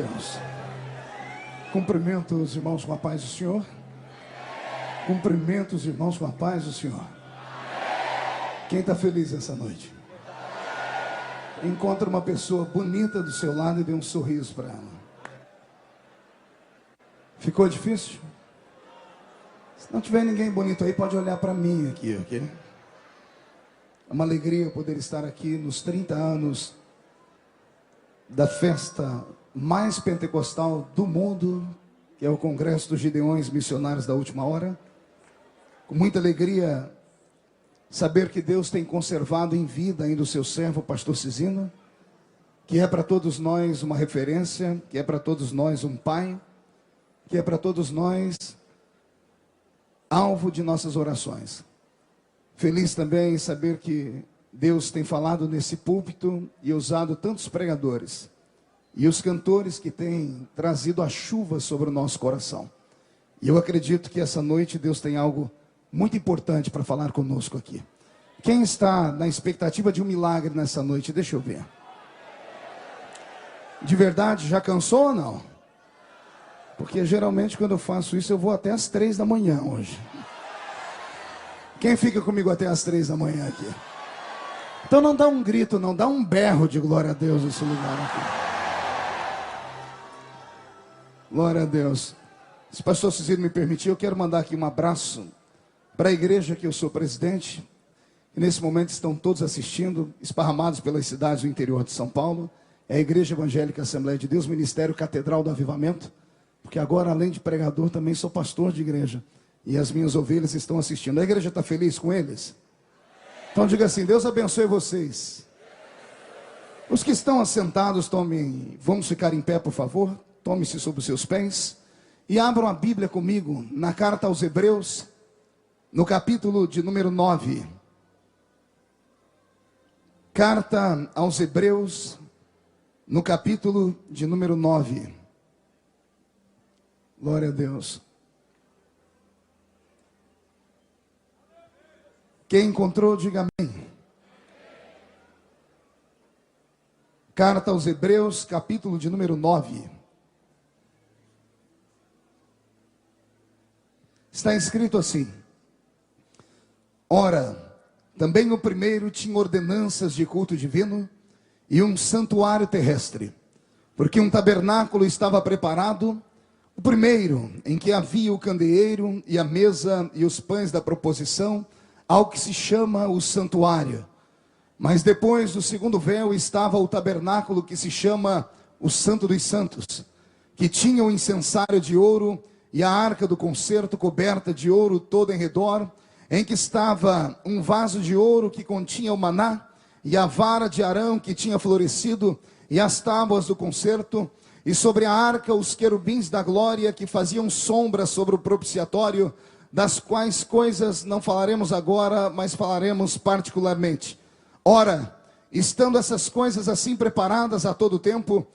Deus. Cumprimento os irmãos com a paz do Senhor. Cumprimento os irmãos com a paz do Senhor. Quem está feliz essa noite? Encontra uma pessoa bonita do seu lado e dê um sorriso para ela. Ficou difícil? Se não tiver ninguém bonito aí, pode olhar para mim aqui, ok? É uma alegria poder estar aqui nos 30 anos da festa mais pentecostal do mundo, que é o Congresso dos Gideões Missionários da Última Hora. Com muita alegria, saber que Deus tem conservado em vida ainda o seu servo, o pastor Cisino, que é para todos nós uma referência, que é para todos nós um pai, que é para todos nós alvo de nossas orações. Feliz também em saber que Deus tem falado nesse púlpito e usado tantos pregadores e os cantores que têm trazido a chuva sobre o nosso coração. E eu acredito que essa noite Deus tem algo muito importante para falar conosco aqui. Quem está na expectativa de um milagre nessa noite? Deixa eu ver. De verdade, já cansou ou não? Porque geralmente quando eu faço isso eu vou até as 3 da manhã hoje. Quem fica comigo até as 3 da manhã aqui? Então não dá um grito, não dá um berro de glória a Deus nesse lugar aqui. Glória a Deus. Se o pastor Cisino me permitir, eu quero mandar aqui um abraço para a igreja que eu sou presidente, que nesse momento estão todos assistindo, esparramados pelas cidades do interior de São Paulo. É a Igreja Evangélica Assembleia de Deus, Ministério Catedral do Avivamento, porque agora, além de pregador, também sou pastor de igreja, e as minhas ovelhas estão assistindo. A igreja está feliz com eles? Então diga assim: Deus abençoe vocês. Os que estão assentados, vamos ficar em pé, por favor. Tome-se sobre os seus pés e abram a Bíblia comigo na carta aos Hebreus, no capítulo de número 9. Carta aos Hebreus, no capítulo de número 9. Glória a Deus. Quem encontrou, diga amém. Carta aos Hebreus, capítulo de número 9. Está escrito assim: ora, também o primeiro tinha ordenanças de culto divino e um santuário terrestre, porque um tabernáculo estava preparado, o primeiro, em que havia o candeeiro e a mesa e os pães da proposição, ao que se chama o santuário. Mas depois do segundo véu estava o tabernáculo que se chama o Santo dos Santos, que tinha o incensário de ouro e a arca do concerto coberta de ouro toda em redor, em que estava um vaso de ouro que continha o maná, e a vara de Arão que tinha florescido, e as tábuas do concerto, e sobre a arca os querubins da glória que faziam sombra sobre o propiciatório, das quais coisas não falaremos agora, mas falaremos particularmente. Ora, estando essas coisas assim preparadas a todo tempo,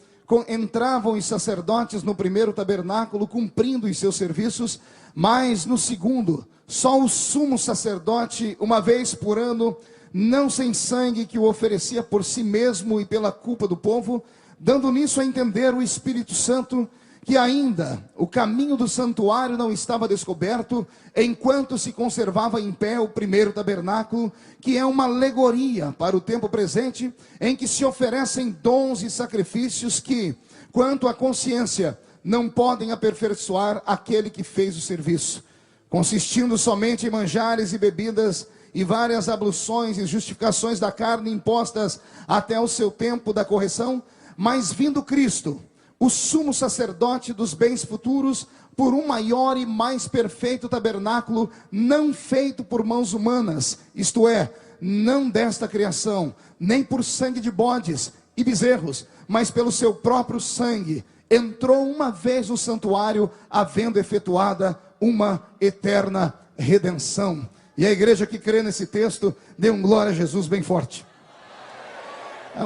entravam os sacerdotes no primeiro tabernáculo, cumprindo os seus serviços, mas no segundo, só o sumo sacerdote, uma vez por ano, não sem sangue, que o oferecia por si mesmo e pela culpa do povo, dando nisso a entender o Espírito Santo, que ainda o caminho do santuário não estava descoberto, enquanto se conservava em pé o primeiro tabernáculo, que é uma alegoria para o tempo presente, em que se oferecem dons e sacrifícios que, quanto à consciência, não podem aperfeiçoar aquele que fez o serviço, consistindo somente em manjares e bebidas, e várias abluções e justificações da carne impostas até o seu tempo da correção, mas vindo Cristo, o sumo sacerdote dos bens futuros, por um maior e mais perfeito tabernáculo, não feito por mãos humanas, isto é, não desta criação, nem por sangue de bodes e bezerros, mas pelo seu próprio sangue, entrou uma vez no santuário, havendo efetuada uma eterna redenção. E a igreja que crê nesse texto, dê um glória a Jesus bem forte.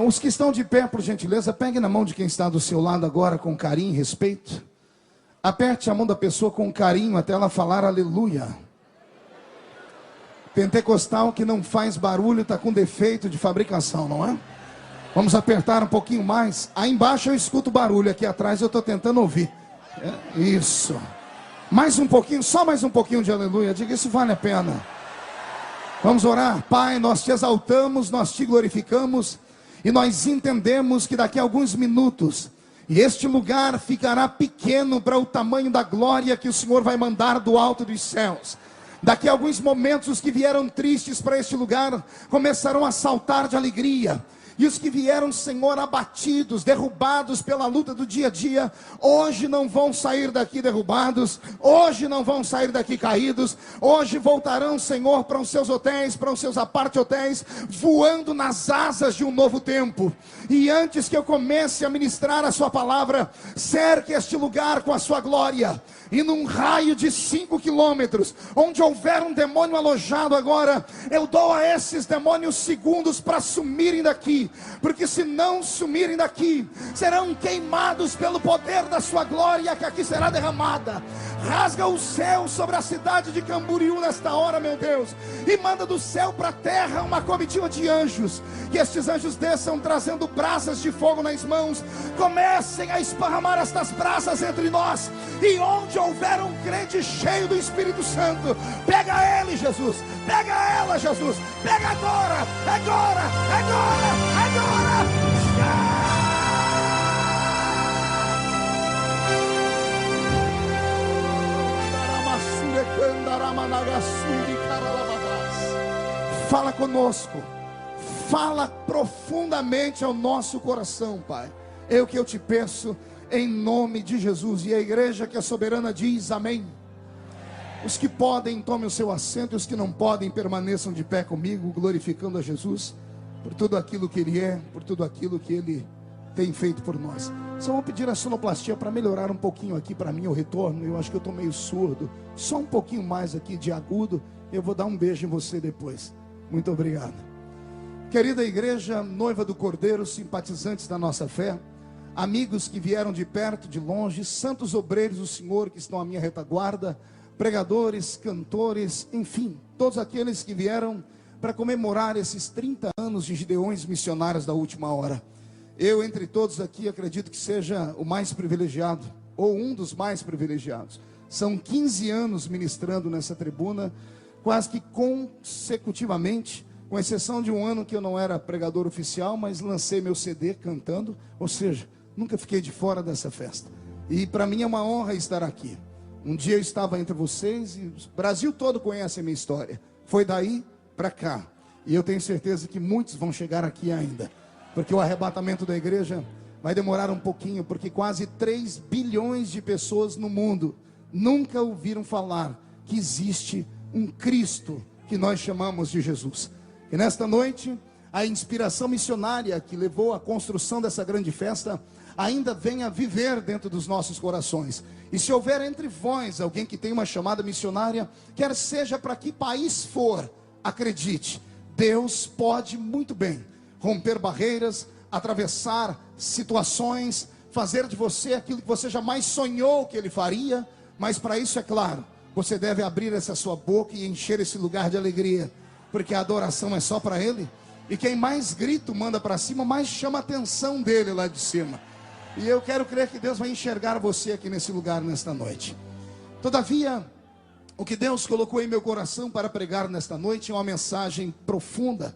Os que estão de pé, por gentileza, pegue na mão de quem está do seu lado agora com carinho e respeito. Aperte a mão da pessoa com carinho até ela falar aleluia. Pentecostal que não faz barulho está com defeito de fabricação, não é? Vamos apertar um pouquinho mais. Aí embaixo eu escuto barulho, aqui atrás eu estou tentando ouvir. Isso. Mais um pouquinho, só mais um pouquinho de aleluia. Diga, isso vale a pena. Vamos orar. Pai, nós te exaltamos, nós te glorificamos. E nós entendemos que daqui a alguns minutos, e este lugar ficará pequeno para o tamanho da glória que o Senhor vai mandar do alto dos céus. Daqui a alguns momentos, os que vieram tristes para este lugar começarão a saltar de alegria. E os que vieram, Senhor, abatidos, derrubados pela luta do dia a dia, hoje não vão sair daqui derrubados, hoje não vão sair daqui caídos, hoje voltarão, Senhor, para os seus hotéis, para os seus aparte-hotéis, voando nas asas de um novo tempo. E antes que eu comece a ministrar a sua palavra, cerque este lugar com a sua glória. E num raio de 5 quilômetros, onde houver um demônio alojado agora, eu dou a esses demônios segundos para sumirem daqui. Porque se não sumirem daqui, serão queimados pelo poder da sua glória que aqui será derramada. Rasga o céu sobre a cidade de Camboriú nesta hora, meu Deus, e manda do céu para a terra uma comitiva de anjos. Que estes anjos desçam trazendo brasas de fogo nas mãos. Comecem a esparramar estas brasas entre nós. E onde houver um crente cheio do Espírito Santo, pega ele, Jesus, pega ela, Jesus, pega agora, agora, agora, agora. Fala conosco, fala profundamente ao nosso coração, Pai. É o que eu te peço em nome de Jesus. E a igreja que é soberana diz amém. Os que podem, tomem o seu assento, e os que não podem, permaneçam de pé comigo, glorificando a Jesus por tudo aquilo que Ele é, por tudo aquilo que Ele tem feito por nós. Só vou pedir a sonoplastia para melhorar um pouquinho aqui para mim o retorno. Eu acho que eu estou meio surdo. Só um pouquinho mais aqui de agudo. Eu vou dar um beijo em você depois. Muito obrigado. Querida igreja, noiva do Cordeiro, simpatizantes da nossa fé, amigos que vieram de perto, de longe, santos obreiros do Senhor que estão à minha retaguarda, pregadores, cantores, enfim, todos aqueles que vieram para comemorar esses 30 anos de Gideões missionários da última hora. Eu, entre todos aqui, acredito que seja o mais privilegiado, ou um dos mais privilegiados. São 15 anos ministrando nessa tribuna, quase que consecutivamente, com exceção de um ano que eu não era pregador oficial, mas lancei meu CD cantando, ou seja, nunca fiquei de fora dessa festa. E para mim é uma honra estar aqui. Um dia eu estava entre vocês e o Brasil todo conhece a minha história. Foi daí para cá. E eu tenho certeza que muitos vão chegar aqui ainda. Porque o arrebatamento da igreja vai demorar um pouquinho, porque quase 3 bilhões de pessoas no mundo nunca ouviram falar que existe um Cristo que nós chamamos de Jesus. E nesta noite, a inspiração missionária que levou à construção dessa grande festa ainda vem a viver dentro dos nossos corações. E se houver entre vós alguém que tem uma chamada missionária, quer seja para que país for, acredite, Deus pode muito bem romper barreiras, atravessar situações, fazer de você aquilo que você jamais sonhou que Ele faria. Mas para isso, é claro, você deve abrir essa sua boca e encher esse lugar de alegria, porque a adoração é só para Ele. E quem mais grita, manda para cima, mais chama a atenção dele lá de cima. E eu quero crer que Deus vai enxergar você aqui nesse lugar nesta noite. Todavia, o que Deus colocou em meu coração para pregar nesta noite é uma mensagem profunda,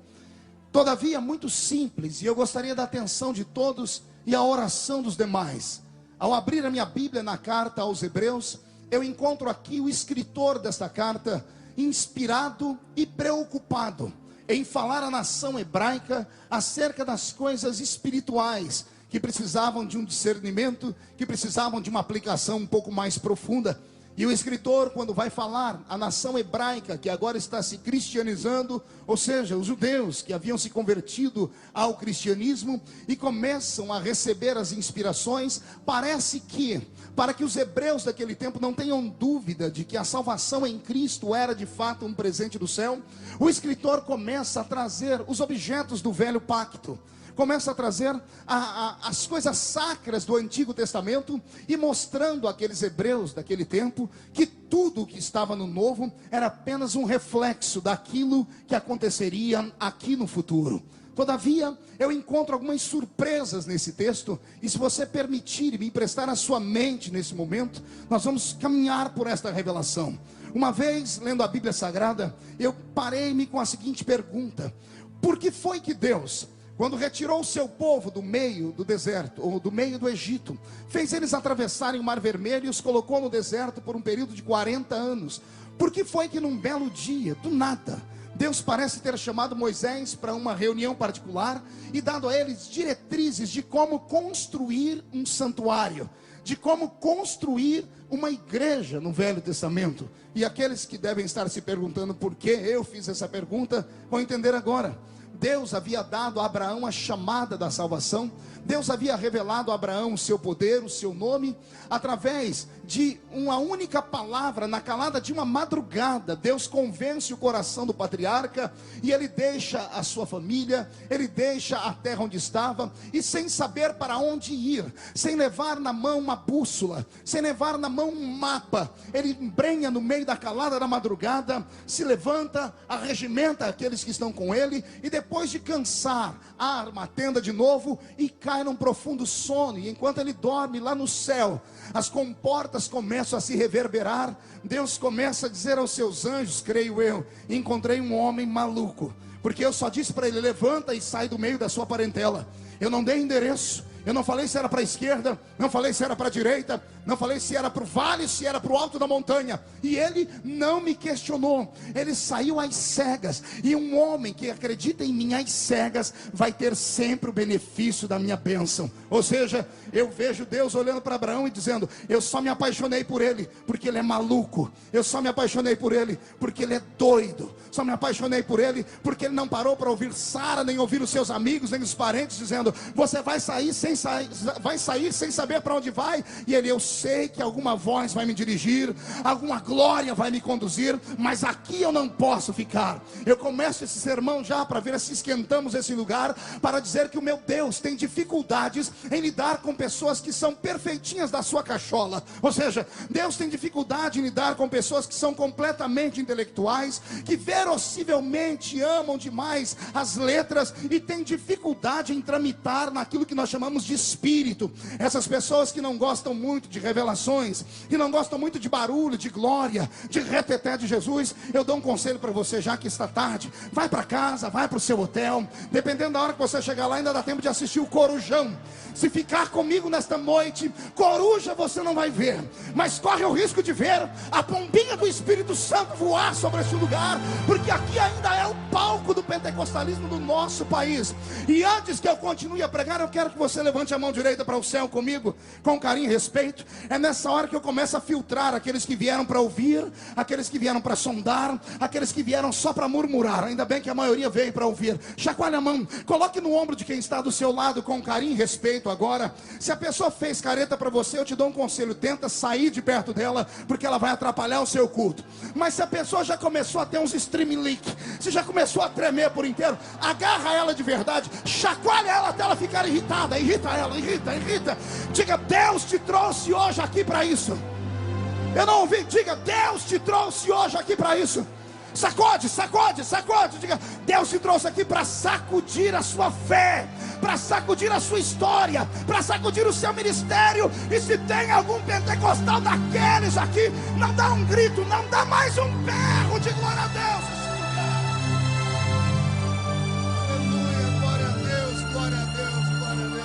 todavia muito simples, e eu gostaria da atenção de todos e a oração dos demais. Ao abrir a minha Bíblia na carta aos Hebreus, eu encontro aqui o escritor desta carta, inspirado e preocupado em falar à nação hebraica acerca das coisas espirituais, que precisavam de um discernimento, que precisavam de uma aplicação um pouco mais profunda. E o escritor, quando vai falar à nação hebraica, que agora está se cristianizando, ou seja, os judeus que haviam se convertido ao cristianismo e começam a receber as inspirações, parece que, para que os hebreus daquele tempo não tenham dúvida de que a salvação em Cristo era de fato um presente do céu, o escritor começa a trazer os objetos do velho pacto, começa a trazer as coisas sacras do Antigo Testamento e mostrando àqueles hebreus daquele tempo que tudo o que estava no Novo era apenas um reflexo daquilo que aconteceria aqui no futuro. Todavia, eu encontro algumas surpresas nesse texto, e se você permitir me emprestar a sua mente nesse momento, nós vamos caminhar por esta revelação. Uma vez, lendo a Bíblia Sagrada, eu parei-me com a seguinte pergunta: por que foi que Deus, quando retirou o seu povo do meio do deserto, ou do meio do Egito, fez eles atravessarem o Mar Vermelho e os colocou no deserto por um período de 40 anos? Por que foi que num belo dia, do nada, Deus parece ter chamado Moisés para uma reunião particular e dado a eles diretrizes de como construir um santuário, de como construir uma igreja no Velho Testamento? E aqueles que devem estar se perguntando por que eu fiz essa pergunta, vão entender agora. Deus havia dado a Abraão a chamada da salvação. Deus havia revelado a Abraão o seu poder, o seu nome, através de uma única palavra. Na calada de uma madrugada, Deus convence o coração do patriarca, e ele deixa a sua família, ele deixa a terra onde estava, e sem saber para onde ir, sem levar na mão uma bússola, sem levar na mão um mapa, ele embrenha no meio da calada da madrugada, se levanta, arregimenta aqueles que estão com ele, e depois de cansar, arma a tenda de novo e cai num profundo sono. E enquanto ele dorme lá no céu, as comportas começam a se reverberar. Deus começa a dizer aos seus anjos, creio eu: encontrei um homem maluco, porque eu só disse para ele: levanta e sai do meio da sua parentela. Eu não dei endereço, eu não falei se era para a esquerda, não falei se era para a direita, não falei se era para o vale, se era para o alto da montanha. E ele não me questionou, ele saiu às cegas. E um homem que acredita em mim às cegas vai ter sempre o benefício da minha bênção. Ou seja, eu vejo Deus olhando para Abraão e dizendo: eu só me apaixonei por ele porque ele é maluco, eu só me apaixonei por ele porque ele é doido, só me apaixonei por ele porque ele não parou para ouvir Sara, nem ouvir os seus amigos, nem os parentes dizendo: você vai sair sem saber para onde vai. E ele: eu sei que alguma voz vai me dirigir, alguma glória vai me conduzir, mas aqui eu não posso ficar. Eu começo esse sermão já para ver se esquentamos esse lugar, para dizer que o meu Deus tem dificuldades em lidar com pessoas que são perfeitinhas da sua cachola. Ou seja, Deus tem dificuldade em lidar com pessoas que são completamente intelectuais, que verossivelmente amam demais as letras e tem dificuldade em tramitar naquilo que nós chamamos de espírito. Essas pessoas que não gostam muito de revelações, que não gostam muito de barulho, de glória, de reteté de Jesus, eu dou um conselho para você, já que está tarde: vai para casa, vai para o seu hotel, dependendo da hora que você chegar lá, ainda dá tempo de assistir o Corujão. Se ficar comigo nesta noite, coruja você não vai ver, mas corre o risco de ver a pombinha do Espírito Santo voar sobre este lugar, porque aqui ainda é o palco do pentecostalismo do nosso país. E antes que eu continue a pregar, eu quero que você levante a mão direita para o céu comigo, com carinho e respeito. É nessa hora que eu começo a filtrar aqueles que vieram para ouvir, aqueles que vieram para sondar, aqueles que vieram só para murmurar. Ainda bem que a maioria veio para ouvir. Chacoalhe a mão, coloque no ombro de quem está do seu lado com carinho e respeito agora. Se a pessoa fez careta para você, eu te dou um conselho: tenta sair de perto dela, porque ela vai atrapalhar o seu culto. Mas se a pessoa já começou a ter uns streamlink, se já começou a tremer por inteiro, agarra ela de verdade, chacoalha ela até ela ficar irritada. Irrita ela, irrita. Diga: Deus te trouxe hoje aqui para isso. Eu não ouvi. Diga: Deus te trouxe hoje aqui para isso. Sacode. Diga: Deus te trouxe aqui para sacudir a sua fé, para sacudir a sua história, para sacudir o seu ministério. E se tem algum pentecostal daqueles aqui, não dá um grito, não dá mais um berro de glória a Deus. Aleluia, glória a Deus, glória a Deus, glória a Deus.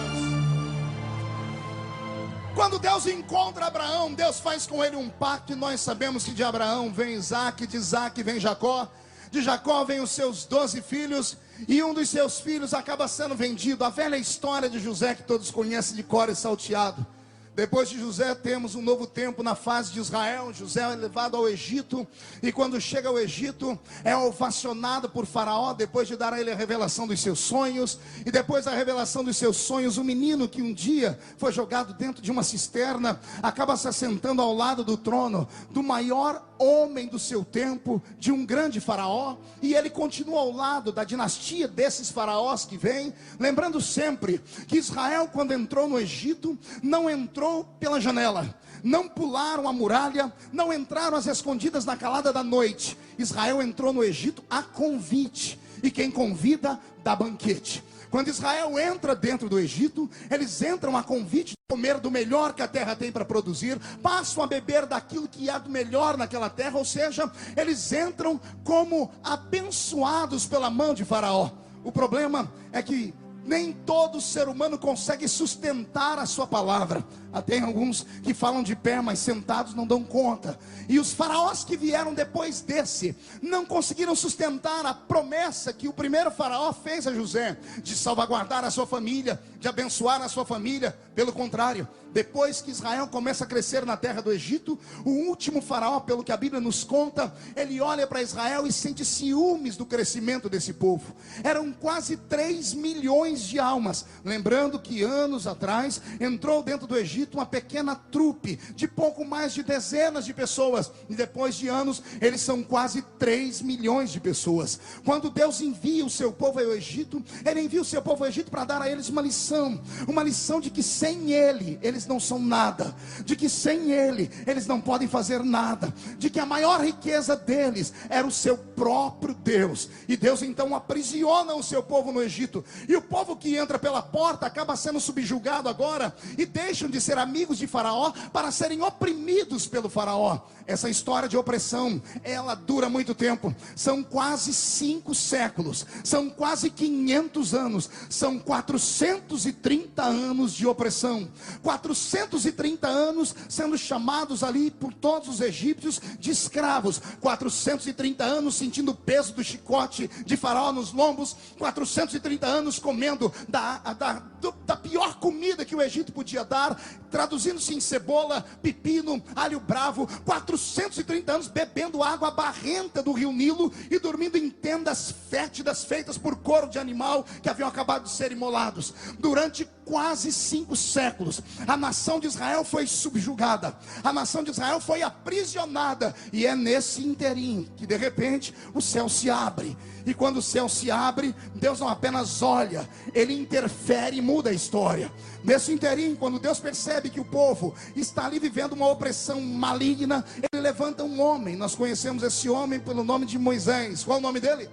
Quando Deus encontra Abraão, Deus faz com ele um pacto, e nós sabemos que de Abraão vem Isaac, de Isaac vem Jacó, de Jacó vem os seus 12 filhos, e um dos seus filhos acaba sendo vendido. A velha história de José que todos conhecem de cor e salteado. Depois de José temos um novo tempo na fase de Israel. José é levado ao Egito, e quando chega ao Egito é ovacionado por Faraó, depois de dar a ele a revelação dos seus sonhos. E depois da revelação dos seus sonhos, o menino que um dia foi jogado dentro de uma cisterna acaba se assentando ao lado do trono do maior homem do seu tempo, de um grande faraó. E ele continua ao lado da dinastia desses faraós que vem. Lembrando sempre que Israel, quando entrou no Egito, não entrou pela janela, não pularam a muralha, não entraram às escondidas na calada da noite. Israel entrou no Egito a convite. e quem convida dá banquete. Quando Israel entra dentro do Egito, eles entram a convite de comer do melhor que a terra tem para produzir, passam a beber daquilo que há do melhor naquela terra, ou seja, eles entram como abençoados pela mão de Faraó. O problema é que nem todo ser humano consegue sustentar a sua palavra. Tem alguns que falam de pé, mas sentados não dão conta. E os faraós que vieram depois desse não conseguiram sustentar a promessa que o primeiro faraó fez a José, de salvaguardar a sua família, de abençoar a sua família. Pelo contrário, depois que Israel começa a crescer na terra do Egito, o último faraó, pelo que a Bíblia nos conta, ele olha para Israel e sente ciúmes do crescimento desse povo. Eram quase 3 milhões de almas. Lembrando que anos atrás entrou dentro do Egito uma pequena trupe de pouco mais de dezenas de pessoas, e depois de anos eles são quase 3 milhões de pessoas. Quando Deus envia o seu povo ao Egito, ele envia o seu povo ao Egito para dar a eles uma lição de que sem ele eles não são nada, de que sem ele eles não podem fazer nada, de que a maior riqueza deles era o seu próprio Deus. E Deus então aprisiona o seu povo no Egito, e o povo que entra pela porta acaba sendo subjugado agora, e deixam de ser amigos de Faraó para serem oprimidos pelo Faraó. Essa história de opressão, ela dura muito tempo. São quase 5 séculos, são quase 500 anos, são 430 anos de opressão, 430 anos sendo chamados ali por todos os egípcios de escravos, 430 anos sentindo o peso do chicote de Faraó nos lombos, 430 anos comendo da pior comida que o Egito podia dar, traduzindo-se em cebola, pepino, alho bravo, 430 anos bebendo água barrenta do rio Nilo e dormindo em tendas fétidas feitas por couro de animal que haviam acabado de ser imolados. Durante quase 5 séculos, a nação de Israel foi subjugada, a nação de Israel foi aprisionada, e é nesse inteirinho que de repente o céu se abre. E quando o céu se abre, Deus não apenas olha, ele interfere e muda a história. Nesse inteirinho, quando Deus percebe que o povo está ali vivendo uma opressão maligna, ele levanta um homem. Nós conhecemos esse homem pelo nome de Moisés. Qual é o nome dele?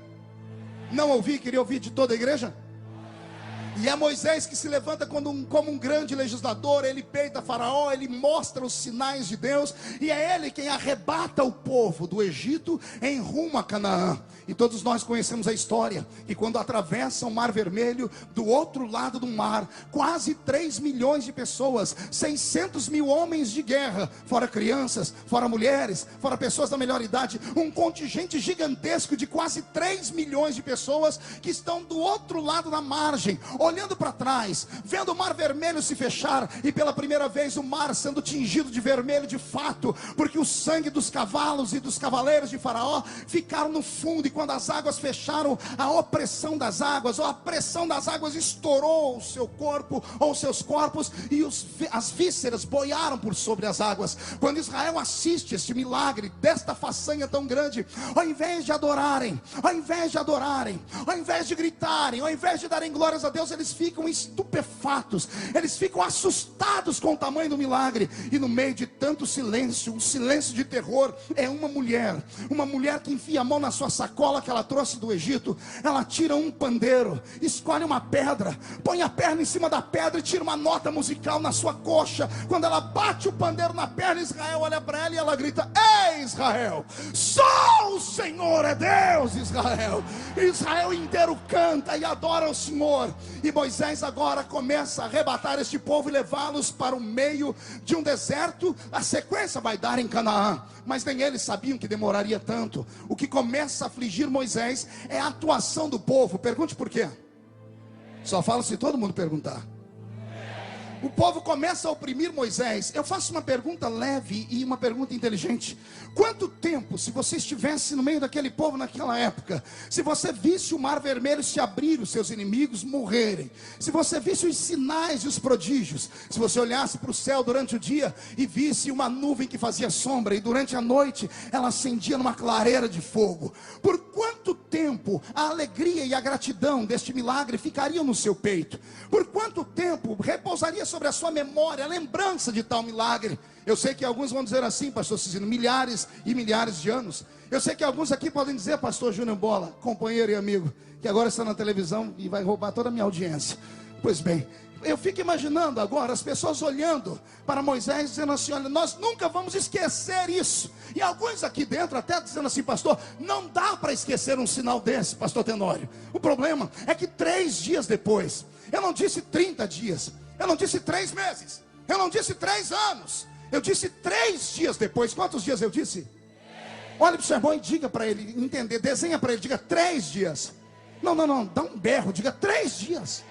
Não ouvi, queria ouvir de toda a igreja. E é Moisés que se levanta como um grande legislador. Ele peita Faraó, ele mostra os sinais de Deus, e é ele quem arrebata o povo do Egito em rumo a Canaã. E todos nós conhecemos a história, que quando atravessam o Mar Vermelho, do outro lado do mar, quase 3 milhões de pessoas, 600 mil homens de guerra, fora crianças, fora mulheres, fora pessoas da melhor idade, um contingente gigantesco de quase 3 milhões de pessoas que estão do outro lado da margem, olhando para trás, vendo o Mar Vermelho se fechar, e pela primeira vez o mar sendo tingido de vermelho de fato, porque o sangue dos cavalos e dos cavaleiros de Faraó ficaram no fundo. E quando as águas fecharam, a opressão das águas, ou a pressão das águas estourou o seu corpo, ou os seus corpos, e as vísceras boiaram por sobre as águas. Quando Israel assiste este milagre, desta façanha tão grande, ao invés de adorarem, ao invés de gritarem, ao invés de darem glórias a Deus, eles ficam estupefatos, eles ficam assustados com o tamanho do milagre. E no meio de tanto silêncio, um silêncio de terror, é uma mulher que enfia a mão na sua sacola que ela trouxe do Egito. Ela tira um pandeiro, escolhe uma pedra, põe a perna em cima da pedra e tira uma nota musical na sua coxa. Quando ela bate o pandeiro na perna, Israel olha para ela e ela grita: ei Israel, só o Senhor é Deus. Israel inteiro canta e adora o Senhor. E Moisés agora começa a arrebatar este povo e levá-los para o meio de um deserto. A sequência vai dar em Canaã, mas nem eles sabiam que demoraria tanto. O que começa a afligir Moisés é a atuação do povo. Pergunte por quê. Só falo se todo mundo perguntar. O povo começa a oprimir Moisés. Eu faço uma pergunta leve e uma pergunta inteligente. Quanto tempo, se você estivesse no meio daquele povo naquela época, se você visse o Mar Vermelho se abrir, os seus inimigos morrerem, se você visse os sinais e os prodígios, se você olhasse para o céu durante o dia e visse uma nuvem que fazia sombra, e durante a noite ela acendia numa clareira de fogo, por quanto tempo a alegria e a gratidão deste milagre ficariam no seu peito? Por quanto tempo repousaria sobre a sua memória a lembrança de tal milagre? Eu sei que alguns vão dizer assim, pastor Cicino, milhares e milhares de anos. Eu sei que alguns aqui podem dizer, pastor Júnior Bola, companheiro e amigo, que agora está na televisão e vai roubar toda a minha audiência. Pois bem, eu fico imaginando agora as pessoas olhando para Moisés dizendo assim, olha, nós nunca vamos esquecer isso. E alguns aqui dentro até dizendo assim, pastor, não dá para esquecer um sinal desse, pastor Tenório. O problema é que 3 dias depois, eu não disse 30 dias, eu não disse 3 meses, eu não disse 3 anos, eu disse 3 dias depois. Quantos dias eu disse? Olha para o seu irmão e diga para ele entender, desenha para ele, diga 3 dias. Não, dá um berro, diga 3 dias.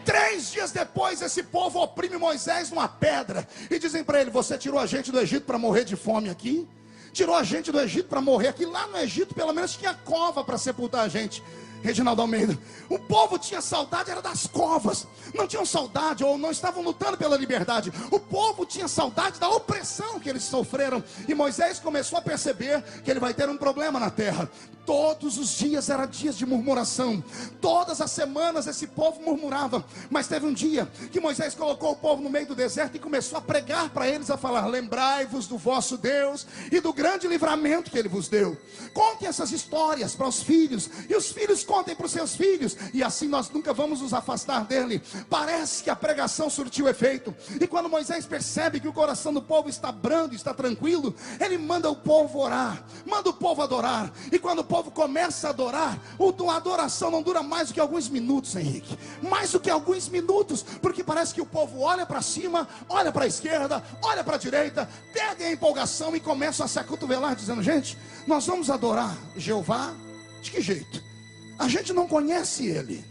3 dias depois, esse povo oprime Moisés numa pedra e dizem para ele, você tirou a gente do Egito para morrer de fome aqui? Tirou a gente do Egito para morrer aqui? Lá no Egito pelo menos tinha cova para sepultar a gente. Reginaldo Almeida, o povo tinha saudade, era das covas. Não tinham saudade, ou não estavam lutando pela liberdade. O povo tinha saudade da opressão que eles sofreram. E Moisés começou a perceber que ele vai ter um problema na terra. Todos os dias eram dias de murmuração. Todas as semanas esse povo murmurava. Mas teve um dia que Moisés colocou o povo no meio do deserto e começou a pregar para eles, a falar, lembrai-vos do vosso Deus e do grande livramento que ele vos deu. Contem essas histórias para os filhos, e os filhos contem para os seus filhos, e assim nós nunca vamos nos afastar dele. Parece que a pregação surtiu efeito, e quando Moisés percebe que o coração do povo está brando, está tranquilo, ele manda o povo orar, manda o povo adorar, e quando o povo começa a adorar, a adoração não dura mais do que alguns minutos, Henrique, mais do que alguns minutos, porque parece que o povo olha para cima, olha para a esquerda, olha para a direita, perde a empolgação e começa a se acotovelar, dizendo, gente, nós vamos adorar Jeová, de que jeito? A gente não conhece ele,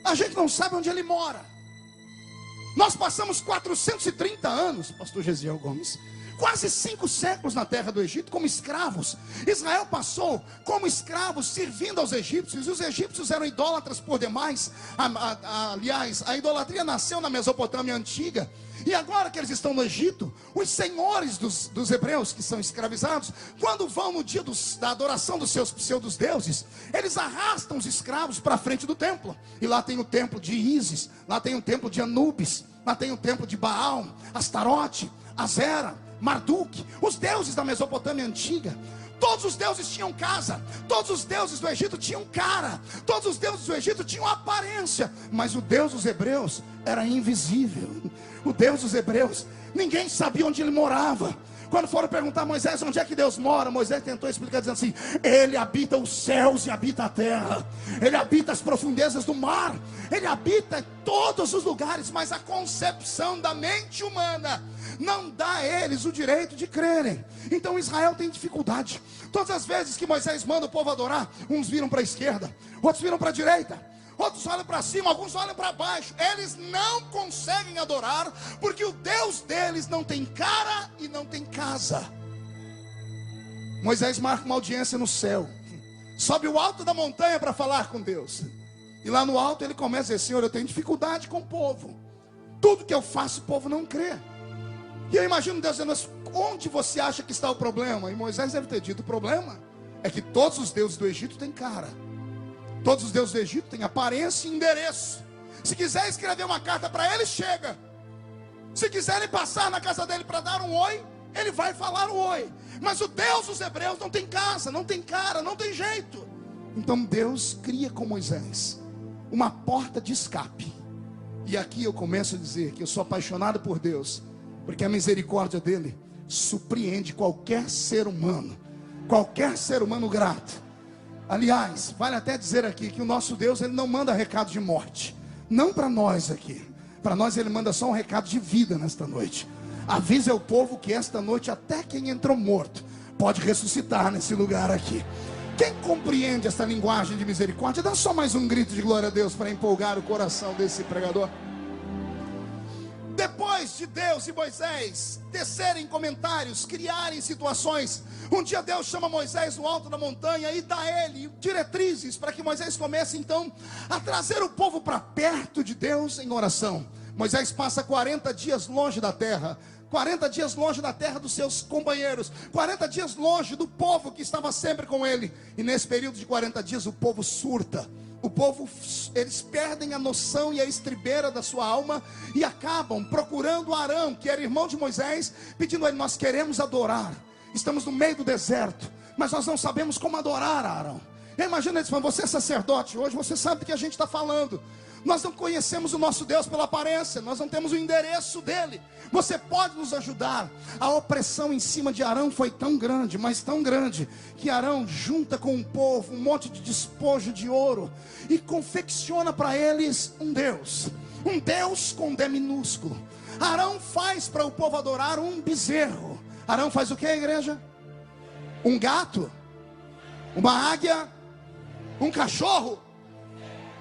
a gente não sabe onde ele mora. Nós passamos 430 anos, pastor Gesiel Gomes, quase 5 séculos na terra do Egito como escravos. Israel passou como escravos servindo aos egípcios, e os egípcios eram idólatras por demais. Aliás, a idolatria nasceu na Mesopotâmia antiga, e agora que eles estão no Egito, os senhores dos hebreus que são escravizados, quando vão no dia da adoração dos seus pseudos deuses, eles arrastam os escravos para a frente do templo, e lá tem o templo de Ísis, lá tem o templo de Anubis, lá tem o templo de Baal, Astarote, Azera, Marduk, os deuses da Mesopotâmia antiga. Todos os deuses tinham casa, todos os deuses do Egito tinham cara, todos os deuses do Egito tinham aparência, mas o Deus dos hebreus era invisível. O Deus dos hebreus, ninguém sabia onde ele morava. Quando foram perguntar a Moisés onde é que Deus mora, Moisés tentou explicar dizendo assim, ele habita os céus e habita a terra, ele habita as profundezas do mar, ele habita em todos os lugares, mas a concepção da mente humana não dá a eles o direito de crerem. Então Israel tem dificuldade. Todas as vezes que Moisés manda o povo adorar, uns viram para a esquerda, outros viram para a direita, outros olham para cima, alguns olham para baixo. Eles não conseguem adorar, porque o Deus deles não tem cara e não tem casa. Moisés marca uma audiência no céu, sobe o alto da montanha para falar com Deus, e lá no alto ele começa a dizer, Senhor, eu tenho dificuldade com o povo, tudo que eu faço o povo não crê. E eu imagino Deus dizendo, onde você acha que está o problema? E Moisés deve ter dito, o problema é que todos os deuses do Egito têm cara, todos os deuses do Egito têm aparência e endereço. Se quiser escrever uma carta para ele, chega. Se quiserem passar na casa dele para dar um oi, ele vai falar um oi. Mas o Deus dos hebreus não tem casa, não tem cara, não tem jeito. Então Deus cria com Moisés uma porta de escape. E aqui eu começo a dizer que eu sou apaixonado por Deus, porque a misericórdia dele surpreende qualquer ser humano grato. Aliás, vale até dizer aqui que o nosso Deus, ele não manda recado de morte, não para nós aqui. Para nós ele manda só um recado de vida nesta noite. Avisa o povo que esta noite até quem entrou morto pode ressuscitar nesse lugar aqui. Quem compreende essa linguagem de misericórdia, dá só mais um grito de glória a Deus para empolgar o coração desse pregador. Depois de Deus e Moisés tecerem comentários, criarem situações, um dia Deus chama Moisés no alto da montanha e dá a ele diretrizes para que Moisés comece então a trazer o povo para perto de Deus em oração. Moisés passa 40 dias longe da terra, 40 dias longe da terra dos seus companheiros, 40 dias longe do povo que estava sempre com ele. E nesse período de 40 dias o povo surta. O povo, eles perdem a noção e a estribeira da sua alma e acabam procurando Arão, que era irmão de Moisés, pedindo a ele, nós queremos adorar. estamos no meio do deserto, mas nós não sabemos como adorar a Arão. Imagina eles falando: você é sacerdote, hoje você sabe do que a gente está falando. Nós não conhecemos o nosso Deus pela aparência, nós não temos o endereço dele. Você pode nos ajudar? A opressão em cima de Arão foi tão grande, mas tão grande, que Arão junta com o povo um monte de despojo de ouro e confecciona para eles um Deus com D minúsculo. Arão faz para o povo adorar um bezerro. Arão faz o que, igreja? Um gato? Uma águia? Um cachorro?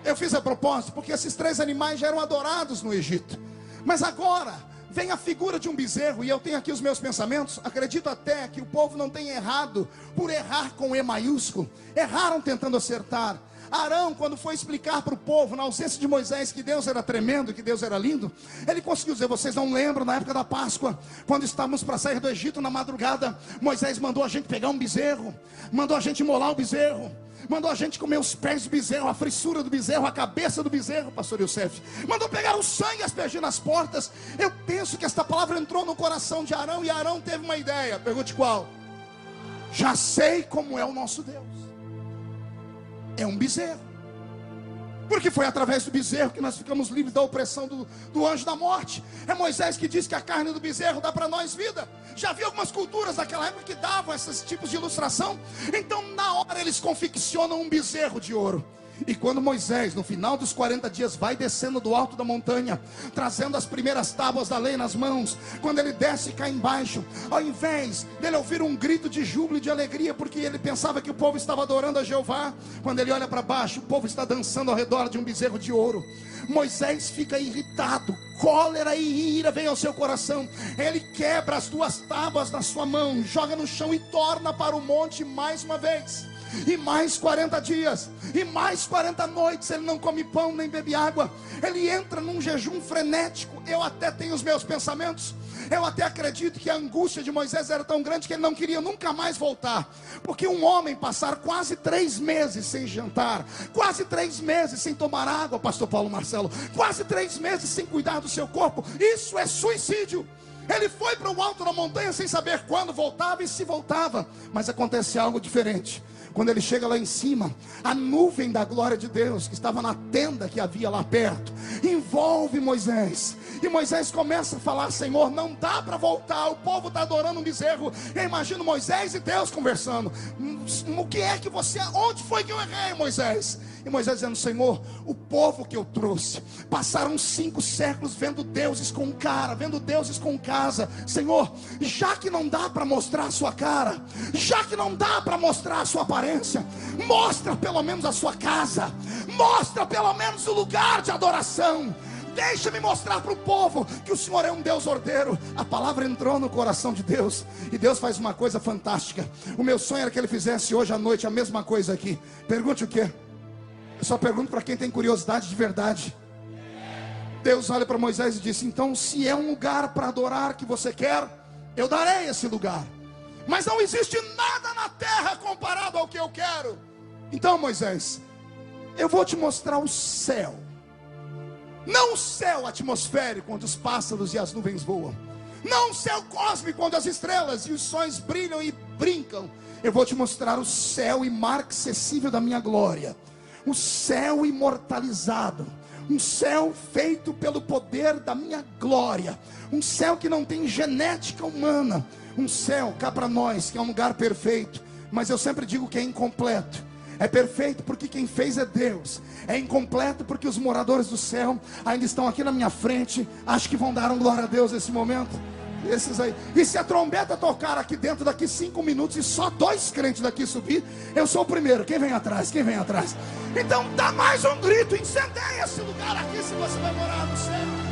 Eu fiz a propósito, porque esses 3 animais já eram adorados no Egito. Mas agora vem a figura de um bezerro, e eu tenho aqui os meus pensamentos. Acredito até que o povo não tenha errado por errar com E maiúsculo. Erraram tentando acertar. Arão, quando foi explicar para o povo, na ausência de Moisés, que Deus era tremendo, que Deus era lindo, ele conseguiu dizer: vocês não lembram, na época da Páscoa, quando estávamos para sair do Egito na madrugada, Moisés mandou a gente pegar um bezerro, mandou a gente imolar o bezerro, mandou a gente comer os pés do bezerro, a frissura do bezerro, a cabeça do bezerro, pastor Youssef, mandou pegar o sangue e aspergir nas portas. Eu penso que esta palavra entrou no coração de Arão, e Arão teve uma ideia. Pergunte qual? Já sei como é o nosso Deus. É um bezerro, porque foi através do bezerro que nós ficamos livres da opressão do anjo da morte. É Moisés que diz que a carne do bezerro dá para nós vida. Já vi algumas culturas daquela época que davam esses tipos de ilustração. Então na hora eles confeccionam um bezerro de ouro. E quando Moisés, no final dos 40 dias, vai descendo do alto da montanha, trazendo as primeiras tábuas da lei nas mãos, quando ele desce cá embaixo, ao invés dele ouvir um grito de júbilo e de alegria, porque ele pensava que o povo estava adorando a Jeová, quando ele olha para baixo, o povo está dançando ao redor de um bezerro de ouro. Moisés fica irritado, cólera e ira vem ao seu coração. Ele quebra as 2 tábuas na sua mão, joga no chão e torna para o monte mais uma vez. E mais 40 dias, e mais 40 noites, ele não come pão nem bebe água. Ele entra num jejum frenético. Eu até tenho os meus pensamentos. Eu até acredito que a angústia de Moisés era tão grande que ele não queria nunca mais voltar. Porque um homem passar quase 3 meses sem jantar, quase 3 meses sem tomar água, pastor Paulo Marcelo, quase 3 meses sem cuidar do seu corpo, isso é suicídio. Ele foi para o alto da montanha sem saber quando voltava e se voltava. Mas acontece algo diferente. Quando ele chega lá em cima, a nuvem da glória de Deus, que estava na tenda que havia lá perto, envolve Moisés. E Moisés começa a falar: Senhor, não dá para voltar, o povo está adorando um bezerro. Eu imagino Moisés e Deus conversando: o que é que você, onde foi que eu errei, Moisés? E Moisés dizendo: Senhor, o povo que eu trouxe, passaram 5 séculos vendo deuses com cara, vendo deuses com casa. Senhor, já que não dá para mostrar a sua cara, já que não dá para mostrar a sua aparência, mostra pelo menos a sua casa, mostra pelo menos o lugar de adoração. Deixa-me mostrar para o povo que o Senhor é um Deus ordeiro. A palavra entrou no coração de Deus, e Deus faz uma coisa fantástica. O meu sonho era que Ele fizesse hoje à noite a mesma coisa aqui. Pergunte o quê? Eu só pergunto para quem tem curiosidade de verdade. Deus olha para Moisés e disse: então, se é um lugar para adorar que você quer, eu darei esse lugar. Mas não existe nada na terra comparado ao que eu quero. Então, Moisés, eu vou te mostrar o céu. Não o céu atmosférico, onde os pássaros e as nuvens voam. Não o céu cósmico, onde as estrelas e os sóis brilham e brincam. Eu vou te mostrar o céu imarcessível da minha glória. O céu imortalizado. Um céu feito pelo poder da minha glória. Um céu que não tem genética humana. Um céu cá para nós, que é um lugar perfeito. Mas eu sempre digo que é incompleto. É perfeito porque quem fez é Deus. É incompleto porque os moradores do céu ainda estão aqui na minha frente. Acho que vão dar um glória a Deus nesse momento. Esses aí. E se a trombeta tocar aqui dentro daqui 5 minutos e só 2 crentes daqui subir, eu sou o primeiro. Quem vem atrás? Quem vem atrás? Então dá mais um grito. Incendeia esse lugar aqui se você vai morar no céu.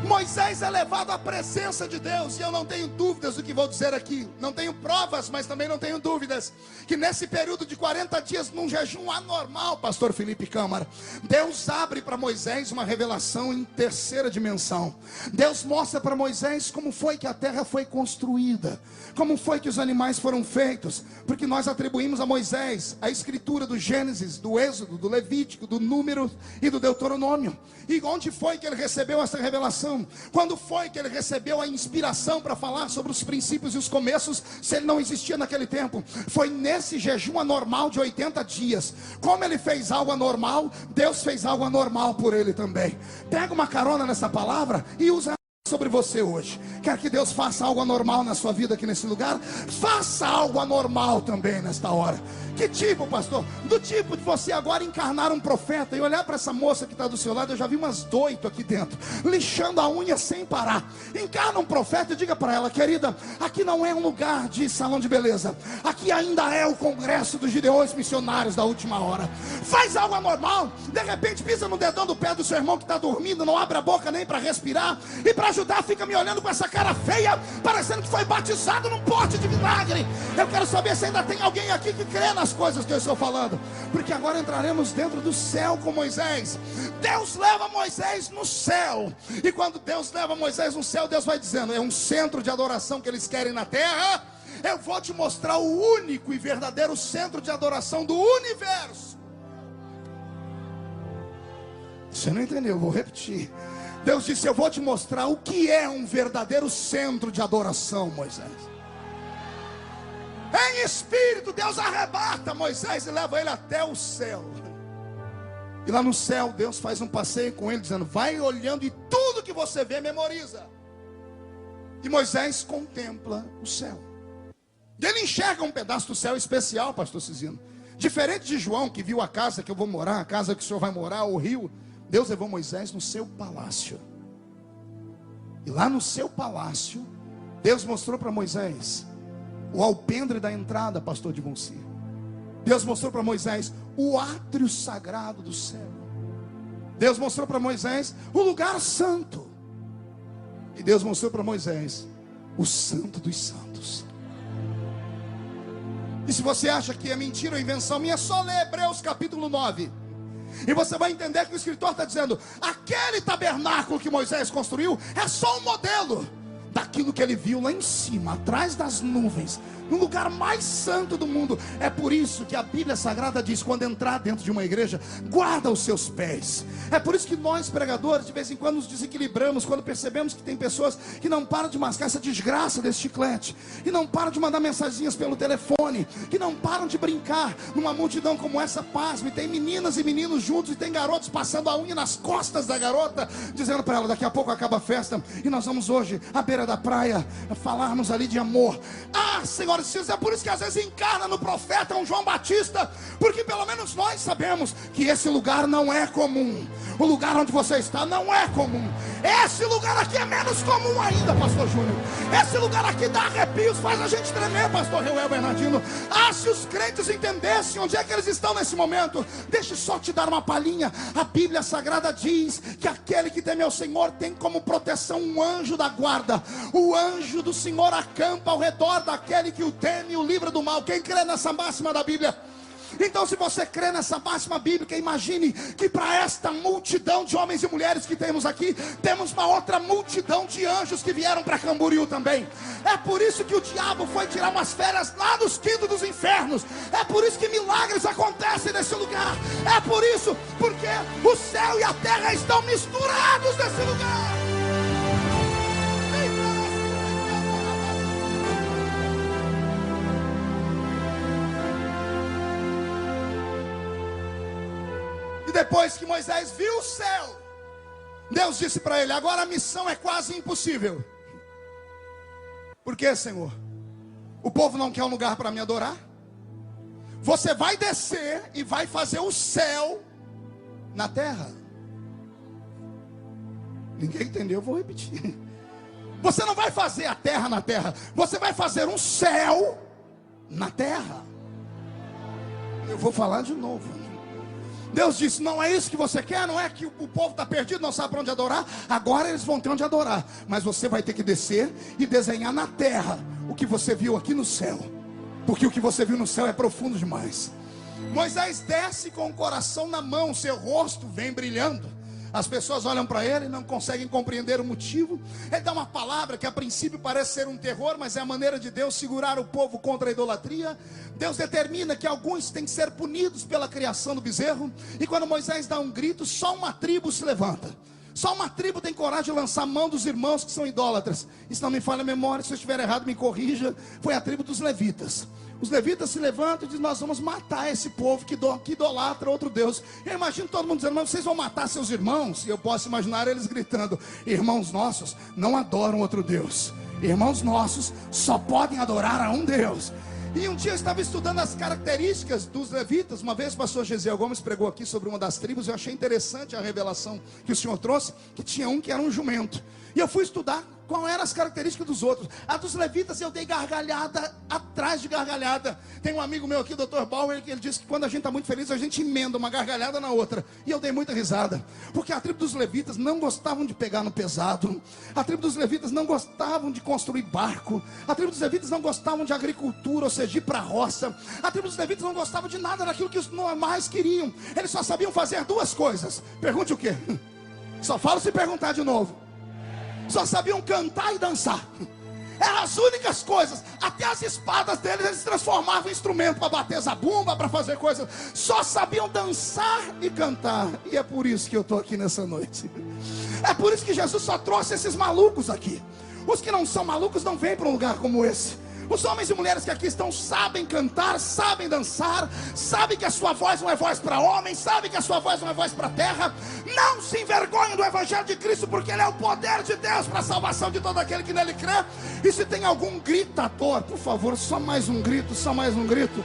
Moisés é levado à presença de Deus. E eu não tenho dúvidas do que vou dizer aqui. Não tenho provas, mas também não tenho dúvidas que nesse período de 40 dias, num jejum anormal, pastor Felipe Câmara, Deus abre para Moisés uma revelação em 3ª dimensão. Deus mostra para Moisés como foi que a terra foi construída, como foi que os animais foram feitos. Porque nós atribuímos a Moisés a escritura do Gênesis, do Êxodo, do Levítico, do Número e do Deuteronômio. E onde foi que ele recebeu essa revelação? coração. Quando foi que ele recebeu a inspiração para falar sobre os princípios e os começos, se ele não existia naquele tempo? Foi nesse jejum anormal de 80 dias. Como ele fez algo anormal, Deus fez algo anormal por ele também. Pega uma carona nessa palavra e usa sobre você hoje. Quer que Deus faça algo anormal na sua vida aqui nesse lugar? Faça algo anormal também nesta hora. Que tipo, pastor? Do tipo de você agora encarnar um profeta e olhar para essa moça que está do seu lado. Eu já vi umas 8 aqui dentro, lixando a unha sem parar. Encarna um profeta e diga para ela: querida, aqui não é um lugar de salão de beleza, aqui ainda é o congresso dos gideões missionários da última hora. Faz algo anormal. De repente pisa no dedão do pé do seu irmão que está dormindo, não abre a boca nem para respirar, e para ajudar fica me olhando com essa cara feia, parecendo que foi batizado num pote de vinagre. Eu quero saber se ainda tem alguém aqui que crê nas coisas que eu estou falando, porque agora entraremos dentro do céu com Moisés. Deus leva Moisés no céu, e quando Deus leva Moisés no céu, Deus vai dizendo: é um centro de adoração que eles querem na terra. Eu vou te mostrar o único e verdadeiro centro de adoração do universo. Você não entendeu, eu vou repetir. Deus disse: eu vou te mostrar o que é um verdadeiro centro de adoração, Moisés. Em espírito, Deus arrebata Moisés e leva ele até o céu. E lá no céu, Deus faz um passeio com ele, dizendo: vai olhando e tudo que você vê, memoriza. E Moisés contempla o céu. E ele enxerga um pedaço do céu especial, pastor Cizino. Diferente de João, que viu a casa que eu vou morar, a casa que o senhor vai morar, o rio. Deus levou Moisés no seu palácio. E lá no seu palácio, Deus mostrou para Moisés o alpendre da entrada, pastor de Monsi. Deus mostrou para Moisés o átrio sagrado do céu. Deus mostrou para Moisés o lugar santo. E Deus mostrou para Moisés o santo dos santos. E se você acha que é mentira ou invenção minha, é só ler Hebreus capítulo 9. E você vai entender que o escritor está dizendo: aquele tabernáculo que Moisés construiu é só um modelo daquilo que ele viu lá em cima, atrás das nuvens, no lugar mais santo do mundo. É por isso que a Bíblia Sagrada diz: quando entrar dentro de uma igreja, guarda os seus pés. É por isso que nós pregadores de vez em quando nos desequilibramos, quando percebemos que tem pessoas que não param de mascar essa desgraça desse chiclete, e não param de mandar mensagens pelo telefone, que não param de brincar numa multidão como essa. Pasme, tem meninas e meninos juntos, e tem garotos passando a unha nas costas da garota, dizendo para ela: daqui a pouco acaba a festa e nós vamos hoje à beira da praia falarmos ali de amor. Ah, Senhor, é por isso que às vezes encarna no profeta um João Batista, porque pelo menos nós sabemos que esse lugar não é comum. O lugar onde você está não é comum. Esse lugar aqui é menos comum ainda, pastor Júnior. Esse lugar aqui dá arrepios, faz a gente tremer, pastor Reuel Bernardino. Ah, se os crentes entendessem onde é que eles estão nesse momento. Deixa eu só te dar uma palhinha. A Bíblia Sagrada diz que aquele que teme ao Senhor tem como proteção um anjo da guarda. O anjo do Senhor acampa ao redor daquele que o teme e o livra do mal. Quem crê nessa máxima da Bíblia? Então, se você crê nessa máxima bíblica, imagine que para esta multidão de homens e mulheres que temos aqui, temos uma outra multidão de anjos que vieram para Camboriú também. É por isso que o diabo foi tirar umas férias lá nos quintos dos infernos. É por isso que milagres acontecem nesse lugar. É por isso, porque o céu e a terra estão misturados nesse lugar. Depois que Moisés viu o céu, Deus disse para ele: agora a missão é quase impossível. Por quê, Senhor? O povo não quer um lugar para me adorar? Você vai descer e vai fazer o céu na terra. Ninguém entendeu, eu vou repetir. Você não vai fazer a terra na terra, você vai fazer um céu na terra. Eu vou falar de novo. Deus disse: não é isso que você quer? Não é que o povo está perdido, não sabe para onde adorar? Agora eles vão ter onde adorar, mas você vai ter que descer e desenhar na terra o que você viu aqui no céu, porque o que você viu no céu é profundo demais. Moisés desce com o coração na mão, seu rosto vem brilhando. As pessoas olham para ele e não conseguem compreender o motivo. Ele dá uma palavra que a princípio parece ser um terror, mas é a maneira de Deus segurar o povo contra a idolatria. Deus determina que alguns têm que ser punidos pela criação do bezerro. E quando Moisés dá um grito, só uma tribo se levanta. Só uma tribo tem coragem de lançar a mão dos irmãos que são idólatras. Isso não me falha a memória, se eu estiver errado me corrija. Foi a tribo dos levitas. Os levitas se levantam e dizem: nós vamos matar esse povo que idolatra outro Deus. Eu imagino todo mundo dizendo: mas vocês vão matar seus irmãos? E eu posso imaginar eles gritando: irmãos nossos não adoram outro Deus. Irmãos nossos só podem adorar a um Deus. E um dia eu estava estudando as características dos levitas. Uma vez o pastor Gesiel Gomes pregou aqui sobre uma das tribos. Eu achei interessante a revelação que o Senhor trouxe, que tinha um que era um jumento. E eu fui estudar qual eram as características dos outros. A dos levitas eu dei gargalhada atrás de gargalhada. Tem um amigo meu aqui, o Dr. Bauer, que ele disse que quando a gente está muito feliz, a gente emenda uma gargalhada na outra. E eu dei muita risada, porque a tribo dos levitas não gostavam de pegar no pesado. A tribo dos levitas não gostavam de construir barco. A tribo dos levitas não gostavam de agricultura, ou seja, ir para a roça. A tribo dos levitas não gostavam de nada daquilo que os normais queriam. Eles só sabiam fazer duas coisas. Pergunte o quê? Só falo se perguntar de novo. Só sabiam cantar e dançar. Eram as únicas coisas. Até as espadas deles eles transformavam em instrumento para bater zabumba, para fazer coisas. Só sabiam dançar e cantar. E é por isso que eu estou aqui nessa noite. É por isso que Jesus só trouxe esses malucos aqui. Os que não são malucos não vêm para um lugar como esse. Os homens e mulheres que aqui estão sabem cantar, sabem dançar, sabem que a sua voz não é voz para homens, sabem que a sua voz não é voz para a terra. Não se envergonhem do Evangelho de Cristo, porque ele é o poder de Deus para a salvação de todo aquele que nele crê. E se tem algum gritador, por favor, só mais um grito, só mais um grito.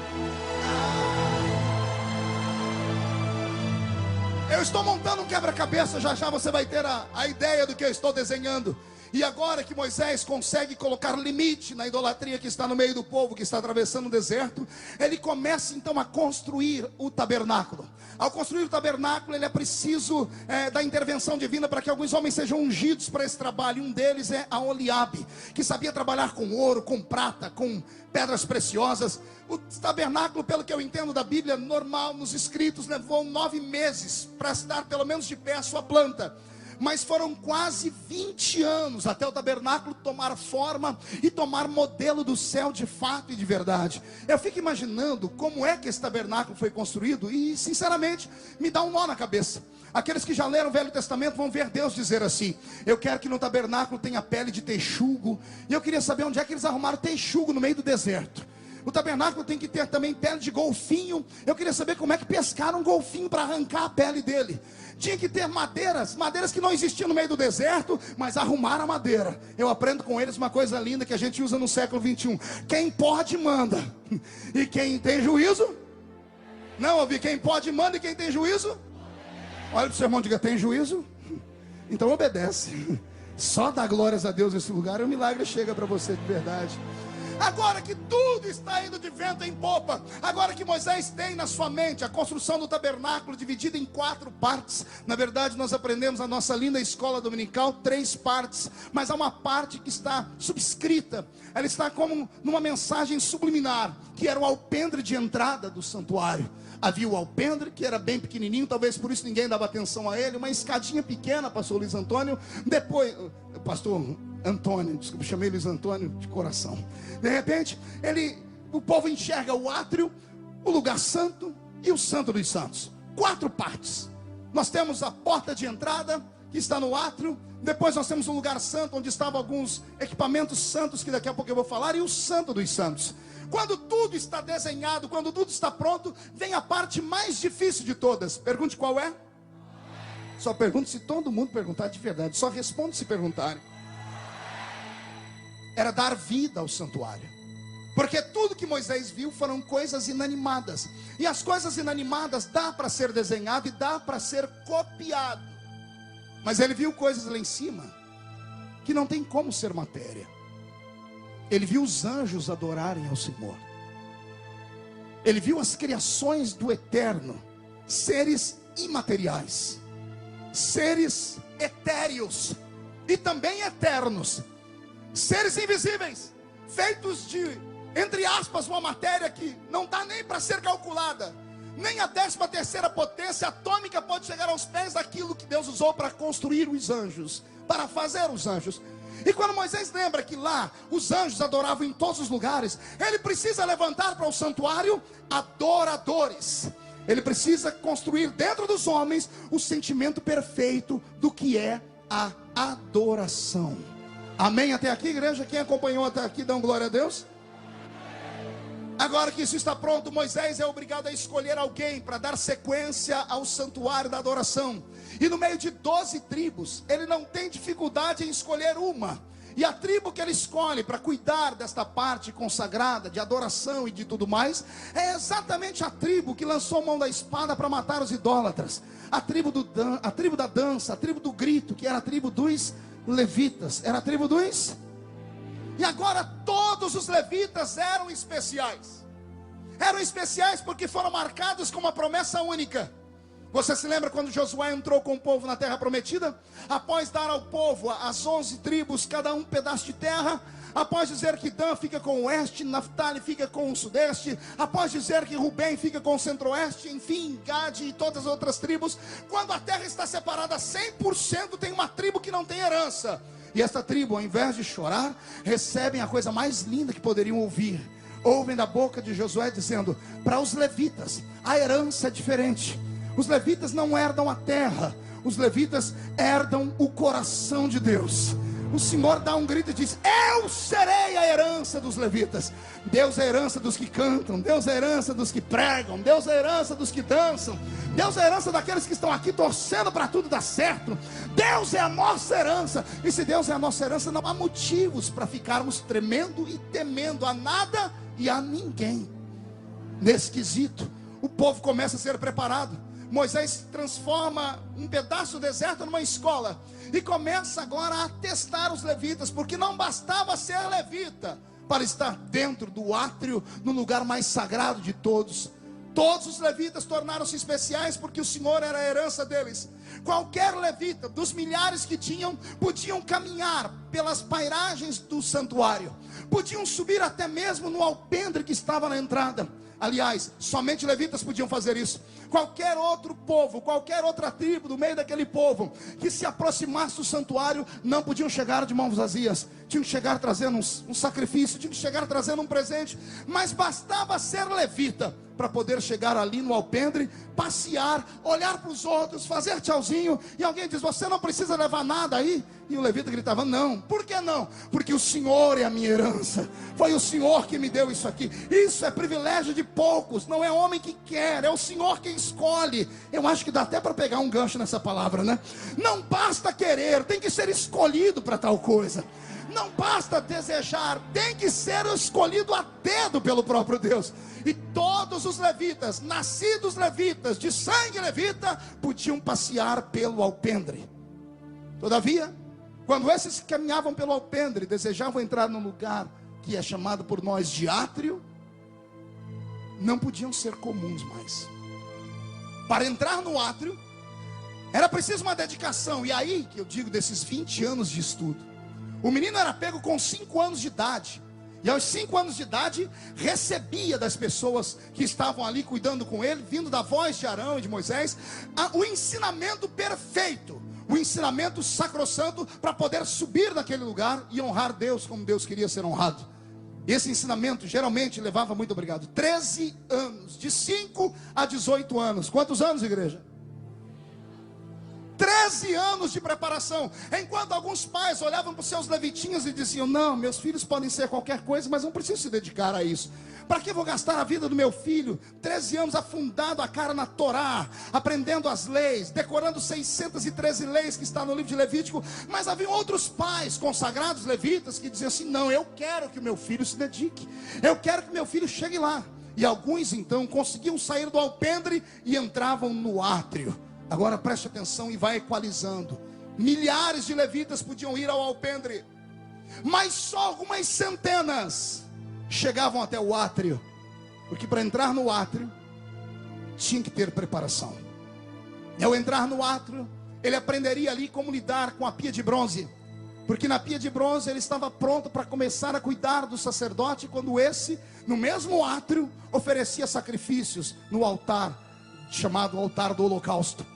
Eu estou montando um quebra-cabeça, já já você vai ter a ideia do que eu estou desenhando. E agora que Moisés consegue colocar limite na idolatria que está no meio do povo, que está atravessando o deserto, ele começa então a construir o tabernáculo. Ao construir o tabernáculo, ele é preciso da intervenção divina para que alguns homens sejam ungidos para esse trabalho. Um deles é Aholiabe, que sabia trabalhar com ouro, com prata, com pedras preciosas. O tabernáculo, pelo que eu entendo da Bíblia, normal, nos escritos, levou 9 meses para estar pelo menos de pé a sua planta. Mas foram quase 20 anos até o tabernáculo tomar forma e tomar modelo do céu de fato e de verdade. Eu fico imaginando como é que esse tabernáculo foi construído e, sinceramente, me dá um nó na cabeça. Aqueles que já leram o Velho Testamento vão ver Deus dizer assim: eu quero que no tabernáculo tenha pele de texugo. E eu queria saber onde é que eles arrumaram texugo no meio do deserto. O tabernáculo tem que ter também pele de golfinho. Eu queria saber como é que pescaram um golfinho para arrancar a pele dele. Tinha que ter madeiras que não existiam no meio do deserto, mas arrumaram a madeira. Eu aprendo com eles uma coisa linda que a gente usa no século 21. Quem pode, manda. E quem tem juízo? Não ouvi, quem pode, manda, e quem tem juízo? Olha para o seu irmão e diga: tem juízo? Então obedece. Só dá glórias a Deus nesse lugar e o milagre chega para você de verdade. Agora que tudo está indo de vento em popa, agora que Moisés tem na sua mente a construção do tabernáculo dividida em 4 partes. Na verdade nós aprendemos na nossa linda escola dominical 3 partes, mas há uma parte que está subscrita. Ela está como numa mensagem subliminar, que era o alpendre de entrada do santuário. Havia o alpendre, que era bem pequenininho, talvez por isso ninguém dava atenção a ele. Uma escadinha pequena, pastor Luiz Antônio. Depois, pastor Antônio, desculpa, chamei Luiz Antônio de coração. De repente, o povo enxerga o átrio, o lugar santo e o santo dos santos. 4 partes. Nós temos a porta de entrada, que está no átrio. Depois nós temos um lugar santo, onde estavam alguns equipamentos santos, que daqui a pouco eu vou falar, e o santo dos santos. Quando tudo está desenhado, quando tudo está pronto, vem a parte mais difícil de todas. Pergunte qual é? Só pergunte se todo mundo perguntar de verdade. Só responde se perguntarem. Era dar vida ao santuário. Porque tudo que Moisés viu foram coisas inanimadas. E as coisas inanimadas dá para ser desenhado e dá para ser copiado. Mas ele viu coisas lá em cima que não tem como ser matéria. Ele viu os anjos adorarem ao Senhor. Ele viu as criações do eterno, seres imateriais, seres etéreos e também eternos, seres invisíveis, feitos de, entre aspas, uma matéria que não dá nem para ser calculada. Nem a 13ª potência atômica pode chegar aos pés daquilo que Deus usou para construir os anjos, para fazer os anjos. E quando Moisés lembra que lá os anjos adoravam em todos os lugares, ele precisa levantar para o santuário adoradores. ele precisa construir dentro dos homens o sentimento perfeito do que é a adoração. Amém até aqui, igreja? Quem acompanhou até aqui, dão glória a Deus. Agora que isso está pronto, Moisés é obrigado a escolher alguém para dar sequência ao santuário da adoração. E no meio de 12 tribos, ele não tem dificuldade em escolher uma. E a tribo que ele escolhe para cuidar desta parte consagrada, de adoração e de tudo mais, é exatamente a tribo que lançou mão da espada para matar os idólatras. A tribo da dança, a tribo do grito, que era a tribo dos levitas. Era a tribo dos... E agora todos os levitas eram especiais. Eram especiais porque foram marcados com uma promessa única. Você se lembra quando Josué entrou com o povo na terra prometida? Após dar ao povo as 11 tribos, cada um pedaço de terra, após dizer que Dan fica com o oeste, Naftali fica com o sudeste, após dizer que Rubem fica com o centro-oeste, enfim, Gade e todas as outras tribos, quando a terra está separada 100%, tem uma tribo que não tem herança. E essa tribo, ao invés de chorar, recebem a coisa mais linda que poderiam ouvir. Ouvem da boca de Josué dizendo: para os levitas, a herança é diferente. Os levitas não herdam a terra, os levitas herdam o coração de Deus. O Senhor dá um grito e diz: eu serei a herança dos levitas. Deus é a herança dos que cantam, Deus é a herança dos que pregam, Deus é a herança dos que dançam, Deus é a herança daqueles que estão aqui torcendo para tudo dar certo. Deus é a nossa herança. E se Deus é a nossa herança, não há motivos para ficarmos tremendo e temendo a nada e a ninguém. Nesse quesito, o povo começa a ser preparado. Moisés transforma um pedaço do deserto numa escola e começa agora a testar os levitas, porque não bastava ser levita para estar dentro do átrio, no lugar mais sagrado de todos. Todos os levitas tornaram-se especiais porque o Senhor era a herança deles. Qualquer levita, dos milhares que tinham, podiam caminhar pelas pairagens do santuário, podiam subir até mesmo no alpendre que estava na entrada. Aliás, somente levitas podiam fazer isso. Qualquer outro povo, qualquer outra tribo do meio daquele povo que se aproximasse do santuário, não podiam chegar de mãos vazias. Tinham que chegar trazendo um sacrifício, tinham que chegar trazendo um presente. Mas bastava ser levita para poder chegar ali no alpendre, passear, olhar para os outros, fazer tchauzinho. E alguém diz: você não precisa levar nada aí? E o levita gritava: não. Por que não? Porque o Senhor é a minha herança. Foi o Senhor que me deu isso aqui. Isso é privilégio de poucos. Não é homem que quer, é o Senhor quem escolhe. Eu acho que dá até para pegar um gancho nessa palavra, né? Não basta querer, tem que ser escolhido para tal coisa. Não basta desejar, tem que ser escolhido a dedo pelo próprio Deus. E todos os levitas, nascidos levitas, de sangue levita, podiam passear pelo alpendre. Todavia, quando esses que caminhavam pelo alpendre desejavam entrar num lugar que é chamado por nós de átrio, não podiam ser comuns mais. Para entrar no átrio, era preciso uma dedicação. E aí que eu digo desses 20 anos de estudo. O menino era pego com 5 anos de idade. E aos 5 anos de idade, recebia das pessoas que estavam ali cuidando com ele, vindo da voz de Arão e de Moisés, o ensinamento perfeito, o ensinamento sacrossanto para poder subir naquele lugar e honrar Deus como Deus queria ser honrado. Esse ensinamento geralmente levava, muito obrigado, 13 anos, de 5 a 18 anos. Quantos anos, igreja? 13 anos de preparação. Enquanto alguns pais olhavam para os seus levitinhos e diziam: não, meus filhos podem ser qualquer coisa, mas não preciso se dedicar a isso. Para que vou gastar a vida do meu filho 13 anos afundado a cara na Torá, aprendendo as leis, decorando 613 leis que está no livro de Levítico? Mas havia outros pais consagrados levitas que diziam assim: não, eu quero que o meu filho se dedique, eu quero que meu filho chegue lá. E alguns então conseguiam sair do alpendre e entravam no átrio. Agora preste atenção e vai equalizando. Milhares de levitas podiam ir ao alpendre, mas só algumas centenas chegavam até o átrio. Porque para entrar no átrio tinha que ter preparação. E ao entrar no átrio, ele aprenderia ali como lidar com a pia de bronze. Porque na pia de bronze ele estava pronto para começar a cuidar do sacerdote, quando esse, no mesmo átrio, oferecia sacrifícios no altar, chamado altar do holocausto.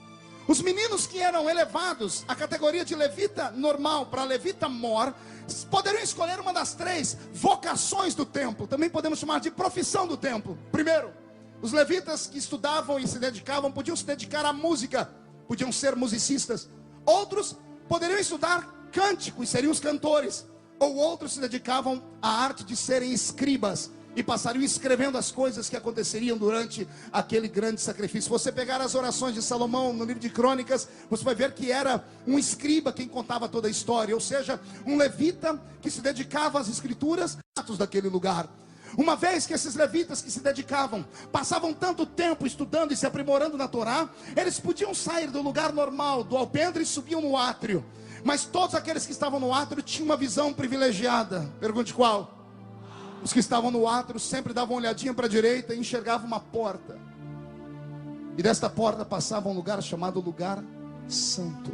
Os meninos que eram elevados à categoria de levita normal para levita mor, poderiam escolher uma das 3 vocações do templo. Também podemos chamar de profissão do templo. Primeiro, Os levitas que estudavam e se dedicavam podiam se dedicar à música, podiam ser musicistas. Outros poderiam estudar cântico e seriam os cantores. Ou outros se dedicavam à arte de serem escribas e passariam escrevendo as coisas que aconteceriam durante aquele grande sacrifício. Se você pegar as orações de Salomão no livro de Crônicas, você vai ver que era um escriba quem contava toda a história, ou seja, um levita que se dedicava às escrituras, atos daquele lugar. Uma vez que esses levitas que se dedicavam, passavam tanto tempo estudando e se aprimorando na Torá, eles podiam sair do lugar normal, do alpendre, e subiam no átrio. Mas todos aqueles que estavam no átrio tinham uma visão privilegiada. Pergunte qual? Os que estavam no átrio sempre davam uma olhadinha para a direita e enxergavam uma porta. E desta porta passava um lugar chamado lugar santo.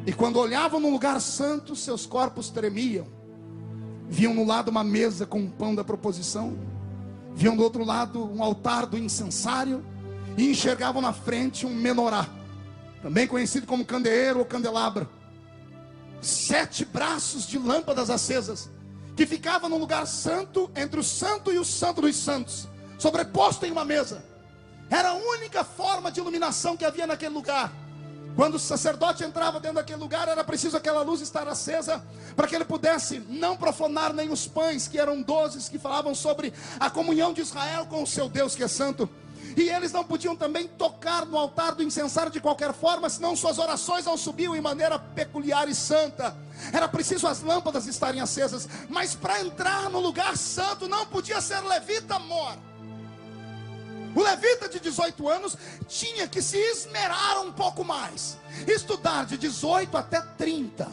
E quando olhavam no lugar santo, seus corpos tremiam. Viam no lado uma mesa com um pão da proposição. Viam do outro lado um altar do incensário. E enxergavam na frente um menorá, também conhecido como candeeiro ou candelabro. 7 braços de lâmpadas acesas, que ficava no lugar santo, entre o santo e o santo dos santos, sobreposto em uma mesa. Era a única forma de iluminação que havia naquele lugar. Quando o sacerdote entrava dentro daquele lugar, era preciso aquela luz estar acesa, para que ele pudesse não profanar nem os pães, que eram 12, que falavam sobre a comunhão de Israel com o seu Deus que é santo. E eles não podiam também tocar no altar do incensário de qualquer forma, senão suas orações não subiam em maneira peculiar e santa. Era preciso as lâmpadas estarem acesas. Mas para entrar no lugar santo não podia ser levita mor. O levita de 18 anos tinha que se esmerar um pouco mais, estudar de 18 até 30.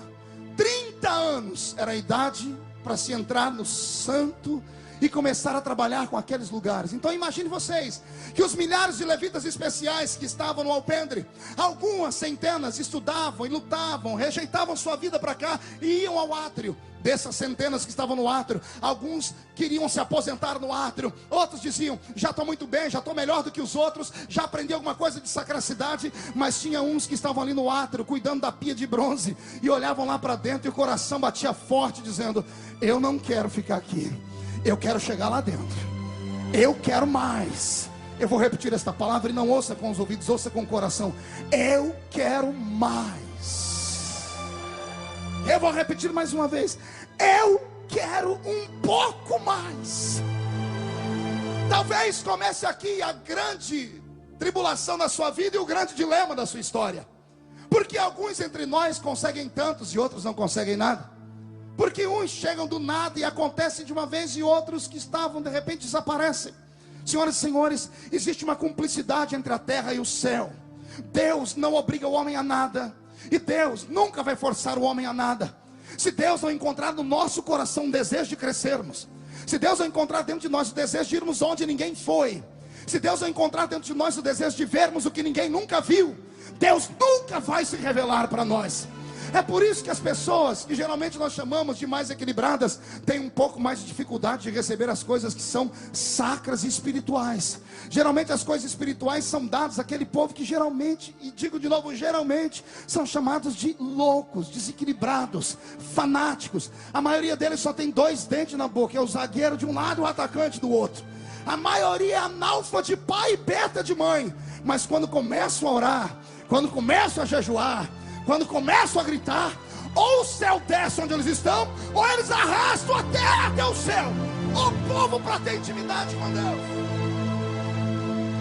30 anos era a idade para se entrar no santo e começar a trabalhar com aqueles lugares. Então imagine vocês que os milhares de levitas especiais que estavam no alpendre, algumas centenas estudavam e lutavam, rejeitavam sua vida para cá e iam ao átrio. Dessas centenas que estavam no átrio, alguns queriam se aposentar no átrio, outros diziam, já estou muito bem, já estou melhor do que os outros, já aprendi alguma coisa de sacracidade. Mas tinha uns que estavam ali no átrio, cuidando da pia de bronze, e olhavam lá para dentro e o coração batia forte, dizendo, eu não quero ficar aqui, eu quero chegar lá dentro, eu quero mais. Eu vou repetir esta palavra e não ouça com os ouvidos, ouça com o coração. Eu quero mais. Eu vou repetir mais uma vez. Eu quero um pouco mais. Talvez comece aqui a grande tribulação da sua vida e o grande dilema da sua história. Porque alguns entre nós conseguem tantos e outros não conseguem nada. Porque uns chegam do nada e acontecem de uma vez, e outros que estavam de repente desaparecem. Senhoras e senhores, existe uma cumplicidade entre a terra e o céu. Deus não obriga o homem a nada, e Deus nunca vai forçar o homem a nada. Se Deus não encontrar no nosso coração um desejo de crescermos, se Deus não encontrar dentro de nós o desejo de irmos onde ninguém foi, se Deus não encontrar dentro de nós o desejo de vermos o que ninguém nunca viu, Deus nunca vai se revelar para nós. É por isso que as pessoas, que geralmente nós chamamos de mais equilibradas, têm um pouco mais de dificuldade de receber as coisas que são sacras e espirituais. Geralmente as coisas espirituais são dadas àquele povo que geralmente, e digo de novo, geralmente, são chamados de loucos, desequilibrados, fanáticos. A maioria deles só tem 2 dentes na boca, é o zagueiro de um lado e o atacante do outro. A maioria é analfa de pai e beta de mãe. Mas quando começam a orar, quando começam a jejuar, quando começam a gritar, ou o céu desce onde eles estão, ou eles arrastam a terra até o céu. O povo para ter intimidade com Deus.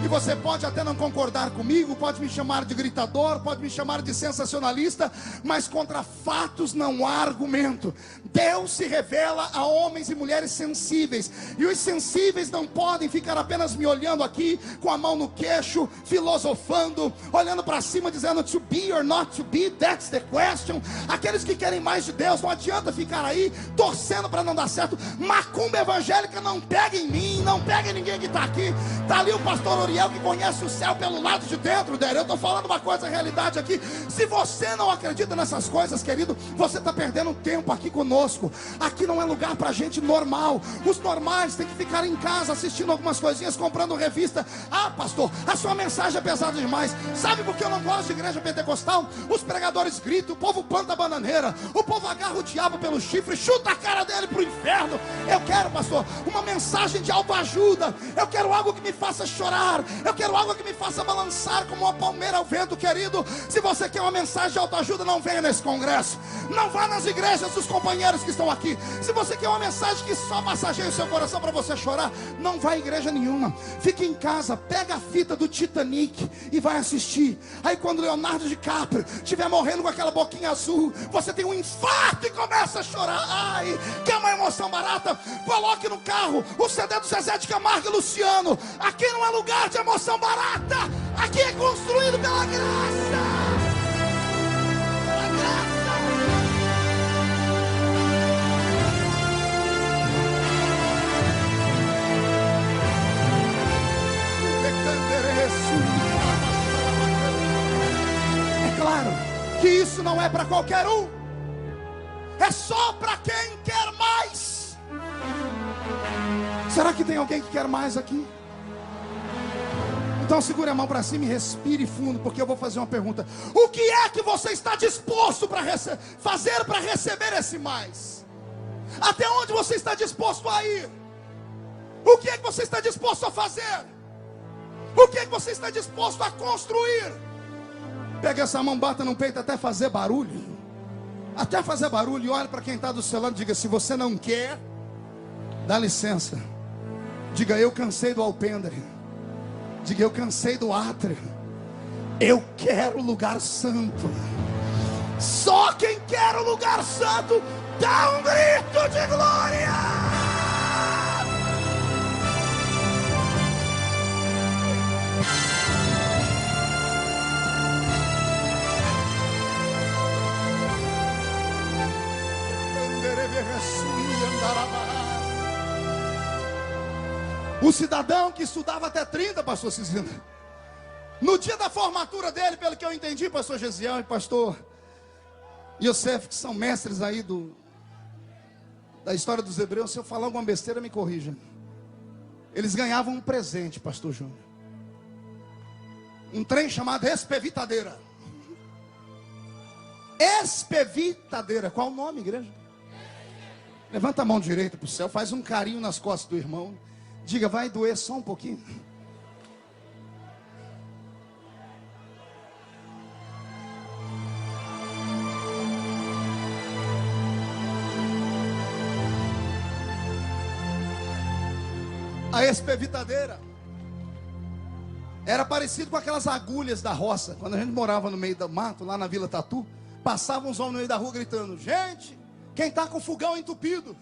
E você pode até não concordar comigo, pode me chamar de gritador, pode me chamar de sensacionalista, mas contra fatos não há argumento. Deus se revela a homens e mulheres sensíveis, e os sensíveis não podem ficar apenas me olhando aqui, com a mão no queixo, filosofando, olhando para cima, dizendo to be or not to be, that's the question. Aqueles que querem mais de Deus, não adianta ficar aí, torcendo para não dar certo. Macumba evangélica não pega em mim, não pega em ninguém que está aqui. Está ali o pastor orientando, Gabriel que conhece o céu pelo lado de dentro dele. Eu estou falando uma coisa, realidade aqui. Se você não acredita nessas coisas, querido, você está perdendo tempo aqui conosco. Aqui não é lugar para gente normal. Os normais têm que ficar em casa assistindo algumas coisinhas, comprando revista. Ah, pastor, a sua mensagem é pesada demais. Sabe por que eu não gosto de igreja pentecostal? Os pregadores gritam, o povo planta a bananeira, o povo agarra o diabo pelo chifre, chuta a cara dele para o inferno. Eu quero, pastor, uma mensagem de autoajuda. Eu quero algo que me faça chorar. Eu quero algo que me faça balançar como uma palmeira ao vento, querido. Se você quer uma mensagem de autoajuda, não venha nesse congresso. Não vá nas igrejas dos companheiros que estão aqui. Se você quer uma mensagem que só massageie o seu coração para você chorar, não vá a igreja nenhuma. Fique em casa, pega a fita do Titanic e vai assistir. Aí quando Leonardo DiCaprio estiver morrendo com aquela boquinha azul, você tem um infarto e começa a chorar. Ai, que é uma emoção barata. Coloque no carro o CD do Zezé de Camargo e Luciano. Aqui não é lugar de emoção barata. Aqui é construído pela graça. Pela graça. É claro que isso não é para qualquer um. É só para quem quer mais. Será que tem alguém que quer mais aqui? Então segure a mão para cima e respire fundo, porque eu vou fazer uma pergunta. O que é que você está disposto para fazer para receber esse mais? Até onde você está disposto a ir? O que é que você está disposto a fazer? O que é que você está disposto a construir? Pega essa mão, bata no peito até fazer barulho. Até fazer barulho, e olha para quem está do seu lado e diga: se você não quer, dá licença. Diga: eu cansei do alpendre. Diga: eu cansei do átrio. Eu quero o lugar santo. Só quem quer o lugar santo, dá um grito de glória. O cidadão que estudava até 30, pastor Cisina, no dia da formatura dele, pelo que eu entendi, pastor Gesiel e pastor Yosef, que são mestres aí da história dos hebreus, se eu falar alguma besteira, me corrija. Eles ganhavam um presente, pastor Júnior. Um trem chamado espevitadeira. Espevitadeira. Qual o nome, igreja? Levanta a mão direita para o céu, faz um carinho nas costas do irmão. Diga: vai doer só um pouquinho. A espevitadeira era parecido com aquelas agulhas da roça. Quando a gente morava no meio do mato, lá na Vila Tatu, passavam uns homens no meio da rua gritando: gente, quem está com o fogão entupido?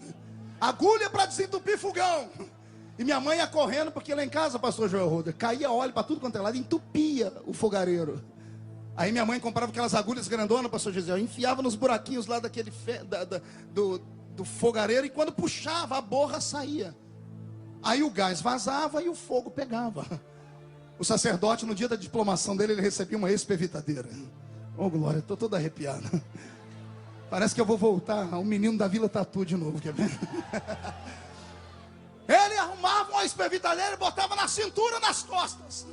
Agulha para desentupir fogão. E minha mãe ia correndo, porque lá em casa, pastor Joel Roder, caía óleo para tudo quanto é lado, entupia o fogareiro. Aí minha mãe comprava aquelas agulhas grandonas, pastor Gisele, enfiava nos buraquinhos lá daquele do fogareiro, e quando puxava, a borra saía. Aí o gás vazava e o fogo pegava. O sacerdote, no dia da diplomação dele, ele recebia uma espevitadeira. Oh glória, estou todo arrepiado. Parece que eu vou voltar ao menino da Vila Tatu de novo, quer ver? Ele arrumava uma espevitadeira e botava na cintura, nas costas.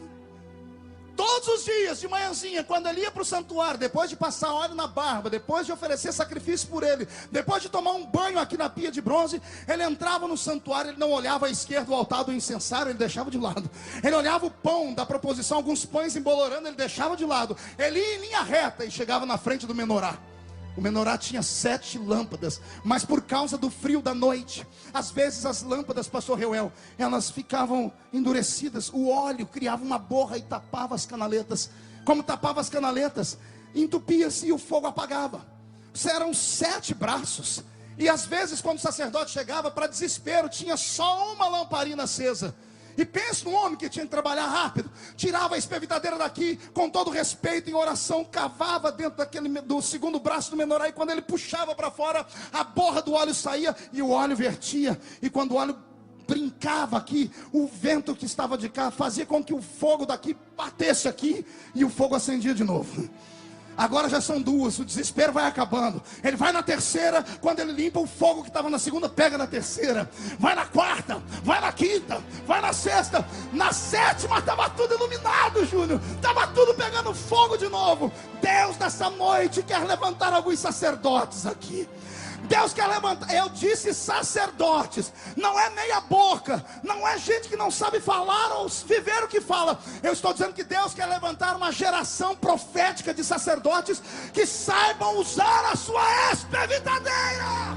Todos os dias, de manhãzinha, quando ele ia para o santuário, depois de passar óleo na barba, depois de oferecer sacrifício por ele, depois de tomar um banho aqui na pia de bronze, ele entrava no santuário, ele não olhava à esquerda o altar do incensário, ele deixava de lado. Ele olhava o pão da proposição, alguns pães embolorando, ele deixava de lado. Ele ia em linha reta e chegava na frente do menorá. O menorá tinha 7 lâmpadas, mas por causa do frio da noite, às vezes as lâmpadas, pastor Reuel, elas ficavam endurecidas. O óleo criava uma borra e tapava as canaletas. Como tapava as canaletas, entupia-se e o fogo apagava. Eram 7 braços. E às vezes, quando o sacerdote chegava, para desespero, tinha só uma lamparina acesa. E pensa num homem que tinha que trabalhar rápido. Tirava a espevitadeira daqui, com todo respeito, em oração, cavava dentro do segundo braço do menorá. E quando ele puxava para fora, a borra do óleo saía e o óleo vertia. E quando o óleo brincava aqui, o vento que estava de cá fazia com que o fogo daqui batesse aqui e o fogo acendia de novo. Agora já são duas, o desespero vai acabando. Ele vai na terceira, quando ele limpa, o fogo que estava na segunda pega na terceira. Vai na quarta, vai na quinta, vai na sexta. Na sétima estava tudo iluminado, Júnior. Estava tudo pegando fogo de novo. Deus nessa noite quer levantar alguns sacerdotes aqui. Deus quer levantar, eu disse sacerdotes, não é meia boca, não é gente que não sabe falar ou viver o que fala. Eu estou dizendo que Deus quer levantar uma geração profética de sacerdotes que saibam usar a sua espevitadeira.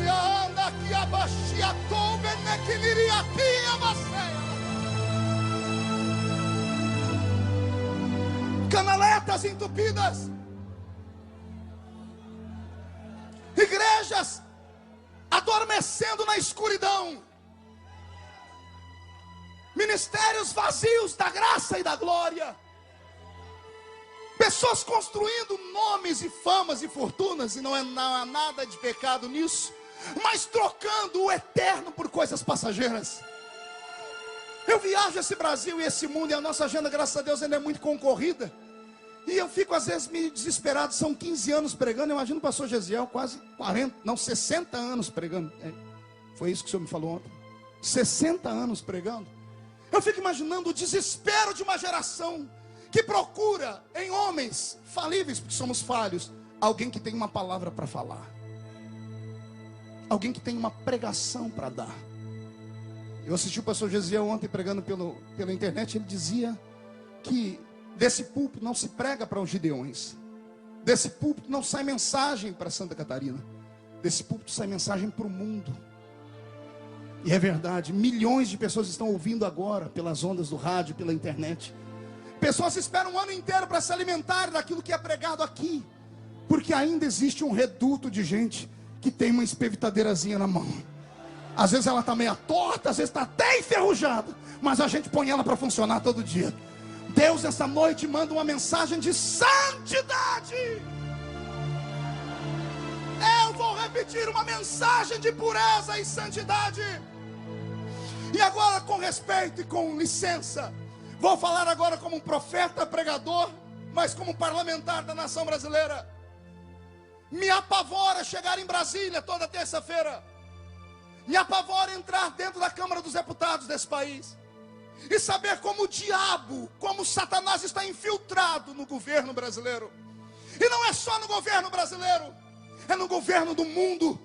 E anda aqui abaixo a tombe nequiliria aqui abaixo. Canaletas entupidas. Igrejas adormecendo na escuridão, ministérios vazios da graça e da glória, pessoas construindo nomes e famas e fortunas, e não há nada de pecado nisso, mas trocando o eterno por coisas passageiras. Eu viajo esse Brasil e esse mundo, e a nossa agenda, graças a Deus, ainda é muito concorrida. E eu fico às vezes meio desesperado. São 15 anos pregando. Eu imagino o pastor Gesiel quase 60 anos pregando. Foi isso que o senhor me falou ontem. 60 anos pregando. Eu fico imaginando o desespero de uma geração que procura em homens falíveis, porque somos falhos, alguém que tem uma palavra para falar, alguém que tem uma pregação para dar. Eu assisti o pastor Gesiel ontem pregando pela internet. Ele dizia que desse púlpito não se prega para os Gideões. Desse púlpito não sai mensagem para Santa Catarina. Desse púlpito sai mensagem para o mundo. E é verdade, milhões de pessoas estão ouvindo agora pelas ondas do rádio, pela internet. Pessoas esperam um ano inteiro para se alimentar daquilo que é pregado aqui, porque ainda existe um reduto de gente que tem uma espevitadeirazinha na mão. Às vezes ela está meio torta, às vezes está até enferrujada, mas a gente põe ela para funcionar todo dia. Deus essa noite manda uma mensagem de santidade. Eu vou repetir, uma mensagem de pureza e santidade. E agora, com respeito e com licença, vou falar agora como um profeta, pregador, mas como parlamentar da nação brasileira. Me apavora chegar em Brasília toda terça-feira. Me apavora entrar dentro da Câmara dos Deputados desse país e saber como o diabo, como Satanás está infiltrado no governo brasileiro. E não é só no governo brasileiro, é no governo do mundo.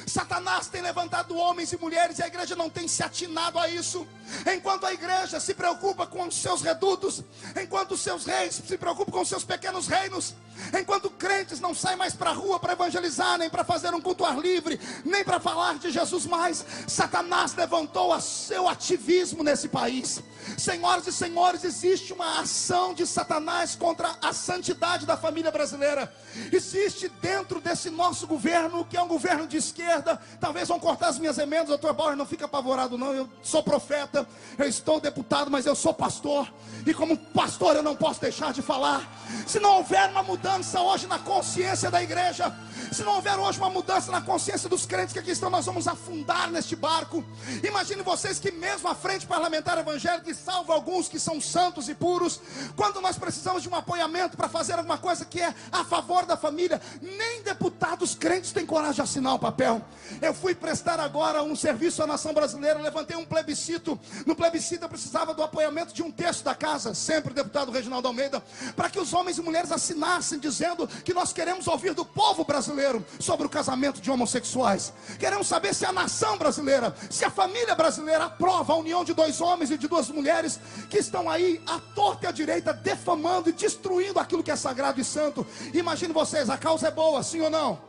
Satanás tem levantado homens e mulheres, e a igreja não tem se atinado a isso. Enquanto a igreja se preocupa com os seus redutos, enquanto os seus reis se preocupam com os seus pequenos reinos, enquanto crentes não saem mais para a rua para evangelizar, nem para fazer um culto ar livre, nem para falar de Jesus mais, Satanás levantou o seu ativismo nesse país. Senhoras e senhores, existe uma ação de Satanás contra a santidade da família brasileira. Existe dentro desse nosso governo, que é um governo de esquerda. Talvez vão cortar as minhas emendas, doutor Bauer, não fica apavorado não, eu sou profeta, eu estou deputado, mas eu sou pastor, e como pastor eu não posso deixar de falar. Se não houver uma mudança hoje na consciência da igreja, se não houver hoje uma mudança na consciência dos crentes que aqui estão, nós vamos afundar neste barco. Imagine vocês que mesmo a frente parlamentar evangélica, salvo alguns que são santos e puros, quando nós precisamos de um apoiamento para fazer alguma coisa que é a favor da família, nem deputados crentes têm coragem de assinar o papel. Eu fui prestar agora um serviço à nação brasileira, levantei um plebiscito. No plebiscito eu precisava do apoiamento de um terço da casa, sempre o deputado Reginaldo Almeida, para que os homens e mulheres assinassem, dizendo que nós queremos ouvir do povo brasileiro sobre o casamento de homossexuais. Queremos saber se a nação brasileira, se a família brasileira aprova a união de dois homens e de duas mulheres que estão aí à torta e à direita defamando e destruindo aquilo que é sagrado e santo. Imagine vocês, a causa é boa, sim ou não?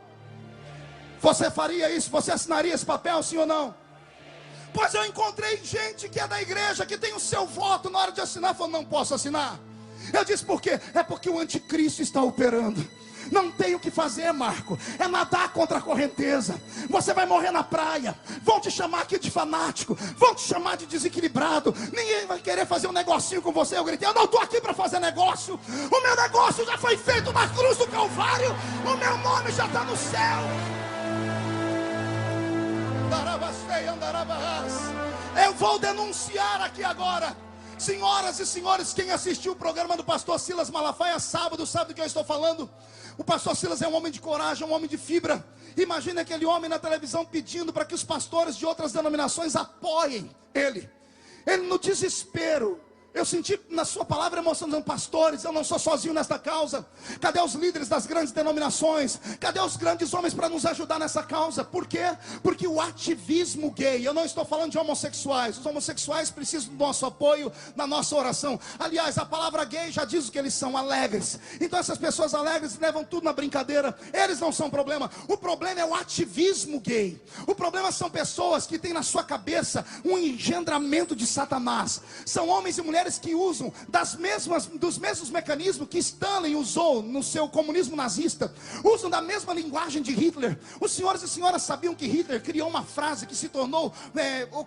Você faria isso? Você assinaria esse papel, sim ou não? Pois eu encontrei gente que é da igreja, que tem o seu voto, na hora de assinar, falou, não posso assinar. Eu disse, por quê? É porque o anticristo está operando. Não tem o que fazer, Marco, é nadar contra a correnteza. Você vai morrer na praia, vão te chamar aqui de fanático, vão te chamar de desequilibrado, ninguém vai querer fazer um negocinho com você. Eu gritei, eu não estou aqui para fazer negócio. O meu negócio já foi feito na cruz do Calvário, o meu nome já está no céu. Eu vou denunciar aqui agora. Senhoras e senhores, quem assistiu o programa do pastor Silas Malafaia sábado, sabe do que eu estou falando? O pastor Silas é um homem de coragem, um homem de fibra. Imagine aquele homem na televisão pedindo para que os pastores de outras denominações apoiem ele. Ele no desespero. Eu senti na sua palavra emoção dizendo: pastores, eu não sou sozinho nesta causa. Cadê os líderes das grandes denominações? Cadê os grandes homens para nos ajudar nessa causa? Por quê? Porque o ativismo gay, eu não estou falando de homossexuais. Os homossexuais precisam do nosso apoio, na nossa oração. Aliás, a palavra gay já diz o que eles são: alegres. Então essas pessoas alegres levam tudo na brincadeira. Eles não são problema. O problema é o ativismo gay. O problema são pessoas que têm na sua cabeça um engendramento de Satanás. São homens e mulheres que usam dos mesmos mecanismos que Stalin usou no seu comunismo nazista, usam da mesma linguagem de Hitler. Os senhores e senhoras sabiam que Hitler criou uma frase que se tornou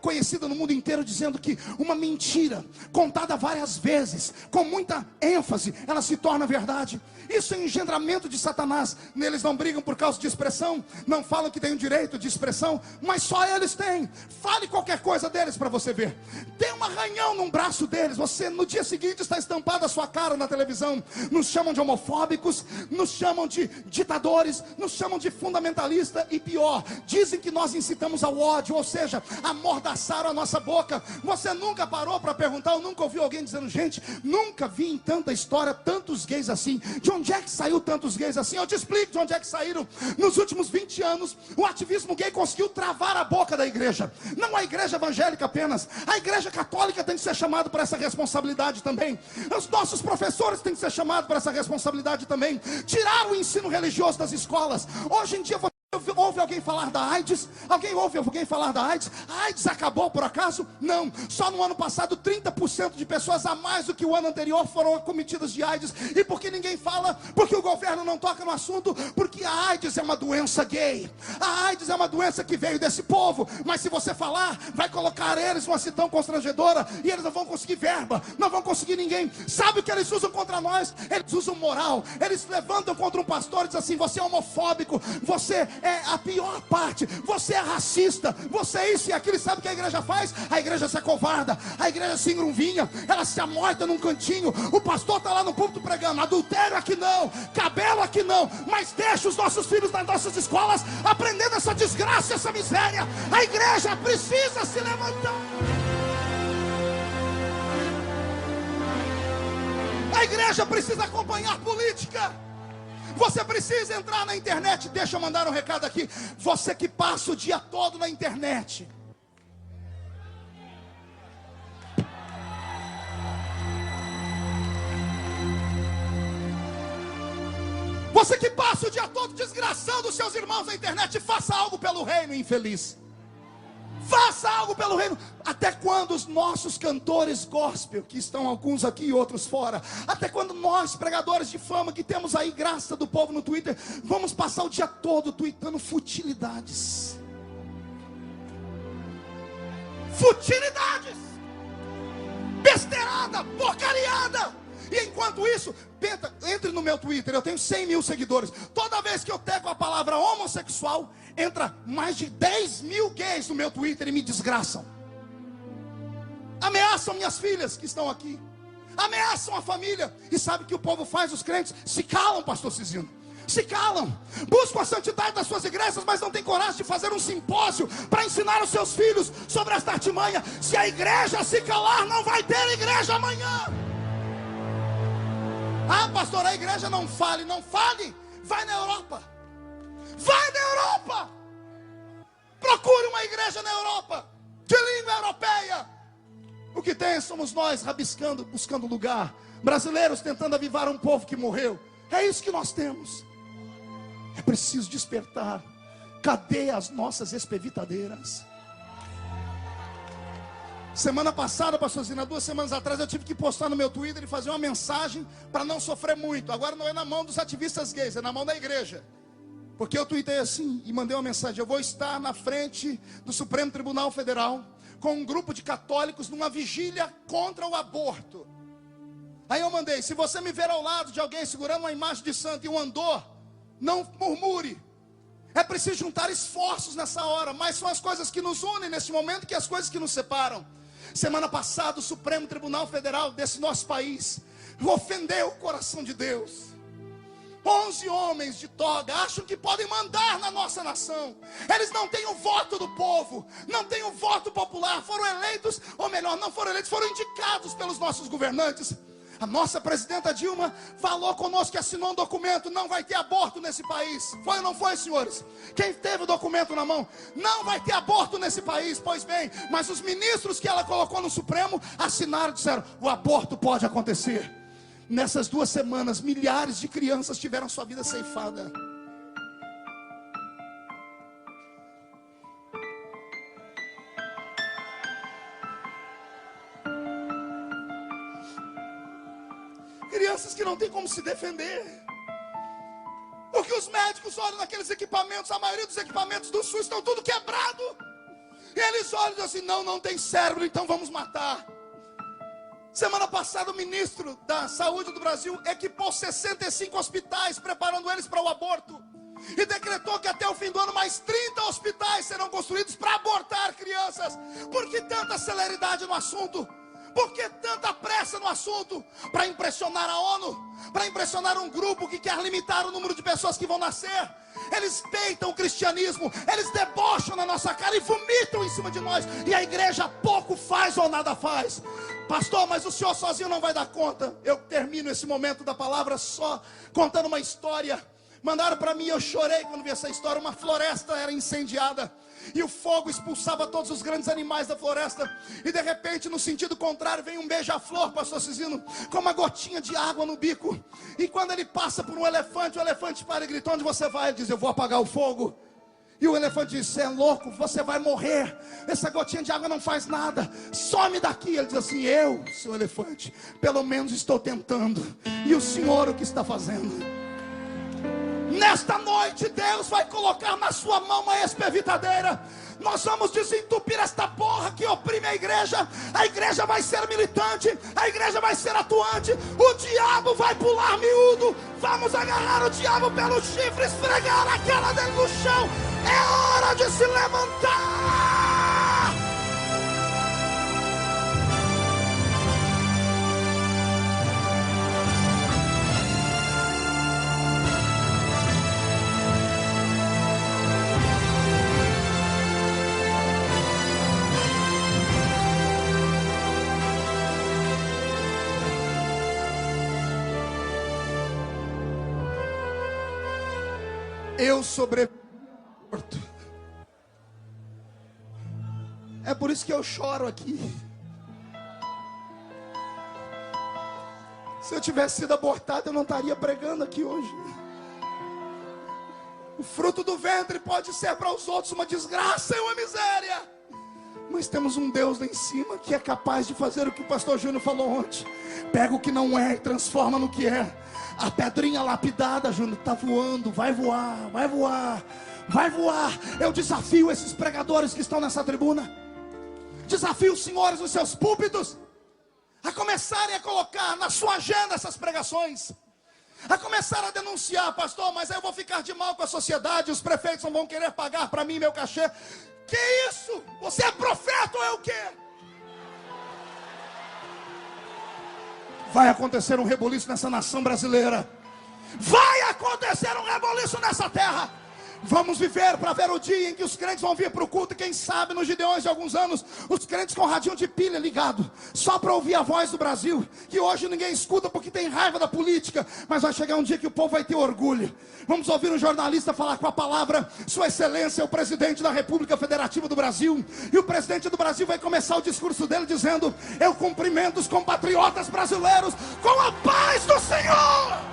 conhecida no mundo inteiro, dizendo que uma mentira contada várias vezes, com muita ênfase, ela se torna verdade. Isso é engendramento de Satanás. Eles não brigam por causa de expressão, não falam que tem o direito de expressão, mas só eles têm. Fale qualquer coisa deles para você ver. Tem um arranhão num braço deles, você no dia seguinte está estampada a sua cara na televisão. Nos chamam de homofóbicos, nos chamam de ditadores, nos chamam de fundamentalista e pior, dizem que nós incitamos ao ódio, ou seja, amordaçaram a nossa boca. Você nunca parou para perguntar, ou nunca ouviu alguém dizendo: gente, nunca vi em tanta história tantos gays assim. De onde é que saiu tantos gays assim? Eu te explico de onde é que saíram. Nos últimos 20 anos, o ativismo gay conseguiu travar a boca da igreja. Não a igreja evangélica apenas, a igreja católica tem que ser chamada para essa responsabilidade também. Os nossos professores têm que ser chamados para essa responsabilidade também. Tirar o ensino religioso das escolas. Hoje em dia você ouve alguém falar da AIDS? Alguém ouve alguém falar da AIDS? A AIDS acabou por acaso? Não. Só no ano passado 30% de pessoas a mais do que o ano anterior foram acometidas de AIDS. E por que ninguém fala? Porque o governo não toca no assunto. Porque a AIDS é uma doença gay. A AIDS é uma doença que veio desse povo. Mas se você falar, vai colocar eles numa situação constrangedora e eles não vão conseguir verba, não vão conseguir ninguém. Sabe o que eles usam contra nós? Eles usam moral. Eles levantam contra um pastor e dizem assim: você é homofóbico, você é a pior parte, você é racista, você é isso e aquilo. E sabe o que a igreja faz? A igreja se acovarda, a igreja se engrunvinha, ela se amorta num cantinho. O pastor está lá no púlpito pregando: adultério aqui não, cabelo aqui não, mas deixa os nossos filhos nas nossas escolas aprendendo essa desgraça, essa miséria. A igreja precisa se levantar. A igreja precisa acompanhar política. Você precisa entrar na internet. Deixa eu mandar um recado aqui. Você que passa o dia todo na internet, você que passa o dia todo desgraçando os seus irmãos na internet, faça algo pelo reino, infeliz. Faça algo pelo reino. Até quando os nossos cantores gospel, que estão alguns aqui e outros fora, até quando nós, pregadores de fama, que temos aí graça do povo no Twitter, vamos passar o dia todo tweetando futilidades? Futilidades, besteirada, porcariada. E enquanto isso, entre no meu Twitter, eu tenho 100 mil seguidores. Toda vez que eu teco a palavra homossexual, entra mais de 10 mil gays no meu Twitter e me desgraçam. Ameaçam minhas filhas que estão aqui, ameaçam a família. E sabe o que o povo faz? Os crentes se calam, pastor Cizino. Se calam, buscam a santidade das suas igrejas, mas não tem coragem de fazer um simpósio para ensinar os seus filhos sobre esta artimanha. Se a igreja se calar, não vai ter igreja amanhã. Ah, pastor, a igreja não fale. Não fale, vai na Europa. Vai na Europa. Procure uma igreja na Europa, de língua europeia. O que tem somos nós rabiscando, buscando lugar. Brasileiros tentando avivar um povo que morreu. É isso que nós temos. É preciso despertar. Cadê as nossas espevitadeiras? Semana passada, pastorzinho, 2 semanas atrás, eu tive que postar no meu Twitter e fazer uma mensagem para não sofrer muito. Agora não é na mão dos ativistas gays, é na mão da igreja. Porque eu tuitei assim e mandei uma mensagem: eu vou estar na frente do Supremo Tribunal Federal com um grupo de católicos numa vigília contra o aborto. Aí eu mandei: se você me ver ao lado de alguém segurando uma imagem de santo e um andor, não murmure. É preciso juntar esforços nessa hora, mas são as coisas que nos unem neste momento que as coisas que nos separam. Semana passada, o Supremo Tribunal Federal desse nosso país ofendeu o coração de Deus. 11 homens de toga acham que podem mandar na nossa nação. Eles não têm o voto do povo, não têm o voto popular, foram eleitos, ou melhor, não foram eleitos, foram indicados pelos nossos governantes. A nossa presidenta Dilma falou conosco que assinou um documento: não vai ter aborto nesse país. Foi ou não foi, senhores? Quem teve o documento na mão? Não vai ter aborto nesse país. Pois bem, mas os ministros que ela colocou no Supremo assinaram e disseram: o aborto pode acontecer. Nessas 2 semanas, milhares de crianças tiveram sua vida ceifada. Crianças que não têm como se defender. Porque os médicos olham naqueles equipamentos, a maioria dos equipamentos do SUS estão tudo quebrado. E eles olham e dizem assim: não tem cérebro, então vamos matar. Semana passada o ministro da Saúde do Brasil equipou 65 hospitais, preparando eles para o aborto. E decretou que até o fim do ano mais 30 hospitais serão construídos para abortar crianças. Por que tanta celeridade no assunto? Por que tanta pressa no assunto? Para impressionar a ONU? Para impressionar um grupo que quer limitar o número de pessoas que vão nascer? Eles peitam o cristianismo, eles debocham na nossa cara e vomitam em cima de nós. E a igreja pouco faz ou nada faz. Pastor, mas o senhor sozinho não vai dar conta. Eu termino esse momento da palavra só contando uma história. Mandaram para mim, eu chorei quando vi essa história. Uma floresta era incendiada e o fogo expulsava todos os grandes animais da floresta. E de repente, no sentido contrário, vem um beija-flor, pastor Cizino, com uma gotinha de água no bico. E quando ele passa por um elefante, o elefante para e grita: onde você vai? Ele diz: eu vou apagar o fogo. E o elefante diz: você é louco, você vai morrer. Essa gotinha de água não faz nada, some daqui. Ele diz assim: eu, seu elefante, pelo menos estou tentando. E o senhor o que está fazendo? Nesta noite Deus vai colocar na sua mão uma espevitadeira. Nós vamos desentupir esta porra que oprime a igreja. A igreja vai ser militante, a igreja vai ser atuante. O diabo vai pular miúdo. Vamos agarrar o diabo pelo chifre, esfregar a cara dele no chão. É hora de se levantar. Eu sobrevivi. É por isso que eu choro aqui. Se eu tivesse sido abortado, eu não estaria pregando aqui hoje. O fruto do ventre pode ser para os outros uma desgraça e uma miséria, mas temos um Deus lá em cima que é capaz de fazer o que o pastor Júnior falou ontem. Pega o que não é e transforma no que é. A pedrinha lapidada, Júnior, está voando. Vai voar, vai voar, vai voar. Eu desafio esses pregadores que estão nessa tribuna, desafio os senhores nos seus púlpitos a começarem a colocar na sua agenda essas pregações, a começar a denunciar: pastor, mas aí eu vou ficar de mal com a sociedade, os prefeitos não vão querer pagar para mim meu cachê. Que isso? Você é profeta ou é o quê? Vai acontecer um rebuliço nessa nação brasileira. Vai acontecer um rebuliço nessa terra. Vamos viver para ver o dia em que os crentes vão vir para o culto. E quem sabe nos Gideões de alguns anos, os crentes com radinho de pilha ligado, só para ouvir a voz do Brasil, que hoje ninguém escuta porque tem raiva da política. Mas vai chegar um dia que o povo vai ter orgulho. Vamos ouvir um jornalista falar com a palavra: Sua Excelência é o presidente da República Federativa do Brasil. E o presidente do Brasil vai começar o discurso dele dizendo: eu cumprimento os compatriotas brasileiros com a paz do Senhor.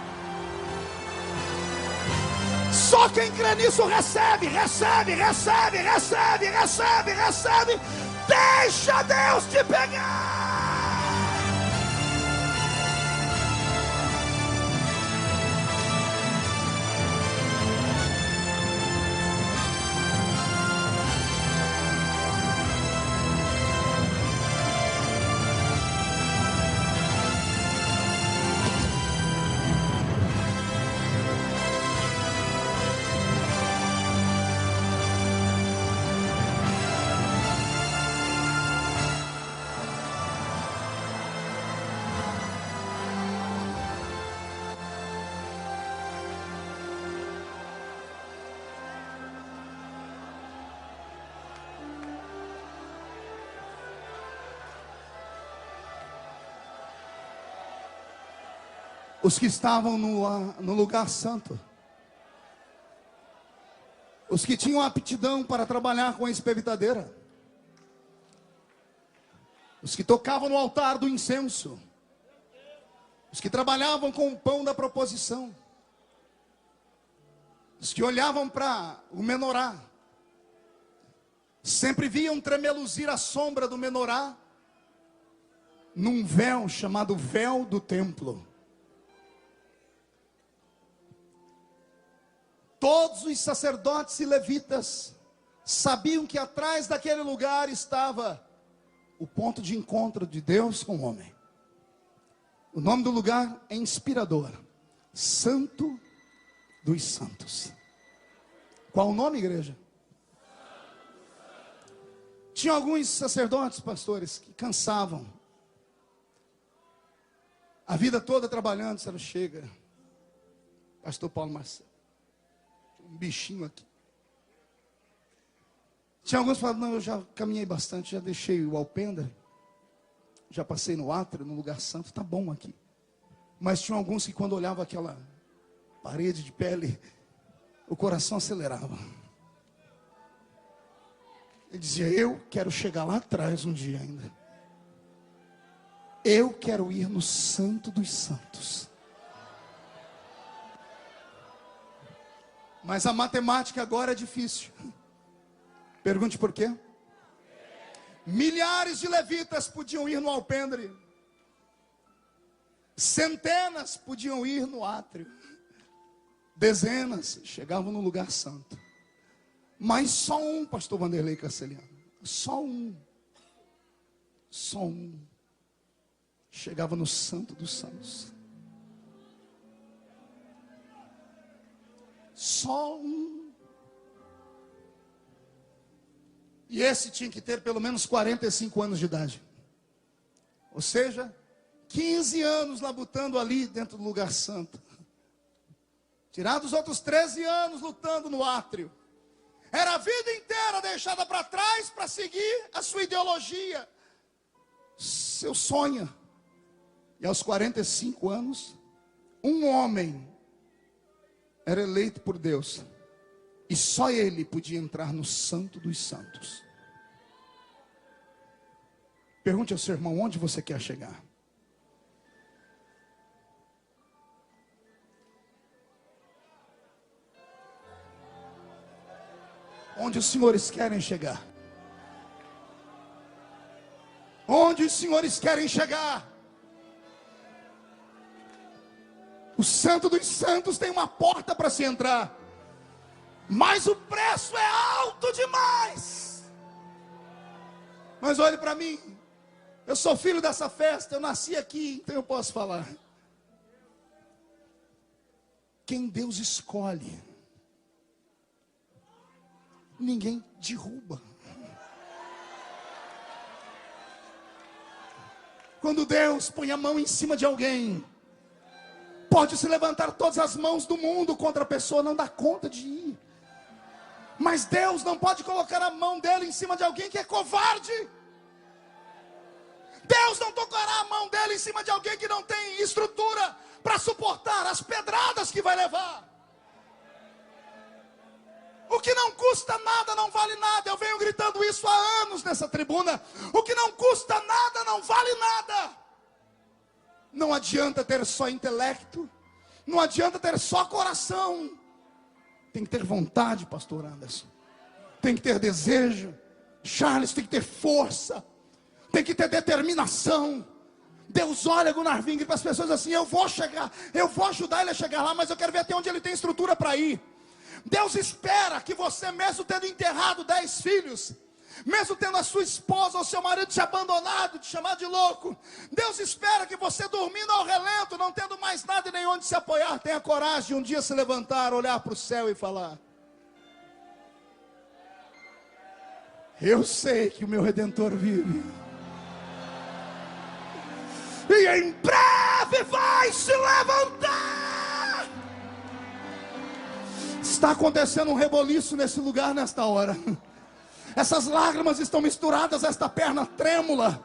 Só quem crê nisso recebe, recebe, recebe, recebe, recebe, recebe. Deixa Deus te pegar. Os que estavam no lugar santo. Os que tinham aptidão para trabalhar com a espevitadeira. Os que tocavam no altar do incenso. Os que trabalhavam com o pão da proposição. Os que olhavam para o menorá. Sempre viam tremeluzir a sombra do menorá num véu chamado véu do templo. Todos os sacerdotes e levitas sabiam que atrás daquele lugar estava o ponto de encontro de Deus com o homem. O nome do lugar é inspirador: Santo dos Santos. Qual o nome, igreja? Tinha alguns sacerdotes, pastores, que cansavam. A vida toda trabalhando, disseram: chega, pastor Paulo Marcelo, um bichinho aqui. Tinha alguns que falavam: não, eu já caminhei bastante, já deixei o alpendre, já passei no átrio, no lugar santo, tá bom aqui. Mas tinha alguns que quando olhavam aquela parede de pele, o coração acelerava. Ele dizia: eu quero chegar lá atrás um dia ainda. Eu quero ir no Santo dos Santos. Mas a matemática agora é difícil. Pergunte por quê? Milhares de levitas podiam ir no alpendre. Centenas podiam ir no átrio. Dezenas chegavam no lugar santo. Mas só um, pastor Vanderlei Castelhano, só um chegava no Santo dos Santos. Só um. E esse tinha que ter pelo menos 45 anos de idade. Ou seja, 15 anos labutando ali dentro do lugar santo. Tirado os outros 13 anos lutando no átrio. Era a vida inteira deixada para trás para seguir a sua ideologia, seu sonho. E aos 45 anos, um homem era eleito por Deus. E só ele podia entrar no Santo dos Santos. Pergunte ao seu irmão: onde você quer chegar? Onde os senhores querem chegar? Onde os senhores querem chegar? O Santo dos Santos tem uma porta para se entrar, mas o preço é alto demais. Mas olhe para mim, eu sou filho dessa festa, eu nasci aqui, então eu posso falar. Quem Deus escolhe, ninguém derruba. Quando Deus põe a mão em cima de alguém, pode se levantar todas as mãos do mundo contra a pessoa, não dá conta de ir. Mas Deus não pode colocar a mão dele em cima de alguém que é covarde. Deus não tocará a mão dele em cima de alguém que não tem estrutura para suportar as pedradas que vai levar. O que não custa nada não vale nada. Eu venho gritando isso há anos nessa tribuna. O que não custa nada não vale nada. Não adianta ter só intelecto, não adianta ter só coração. Tem que ter vontade, pastor Anderson. Tem que ter desejo. Charles, tem que ter força. Tem que ter determinação. Deus olha Gunnar Wingre para as pessoas assim: eu vou chegar, eu vou ajudar ele a chegar lá, mas eu quero ver até onde ele tem estrutura para ir. Deus espera que você, mesmo tendo enterrado 10 filhos, mesmo tendo a sua esposa ou seu marido te abandonado, te chamado de louco, Deus espera que você, dormindo ao relento, não tendo mais nada e nem onde se apoiar, tenha coragem de um dia se levantar, olhar para o céu e falar: eu sei que o meu Redentor vive, e em breve vai se levantar. Está acontecendo um reboliço nesse lugar nesta hora. Essas lágrimas estão misturadas a esta perna trêmula.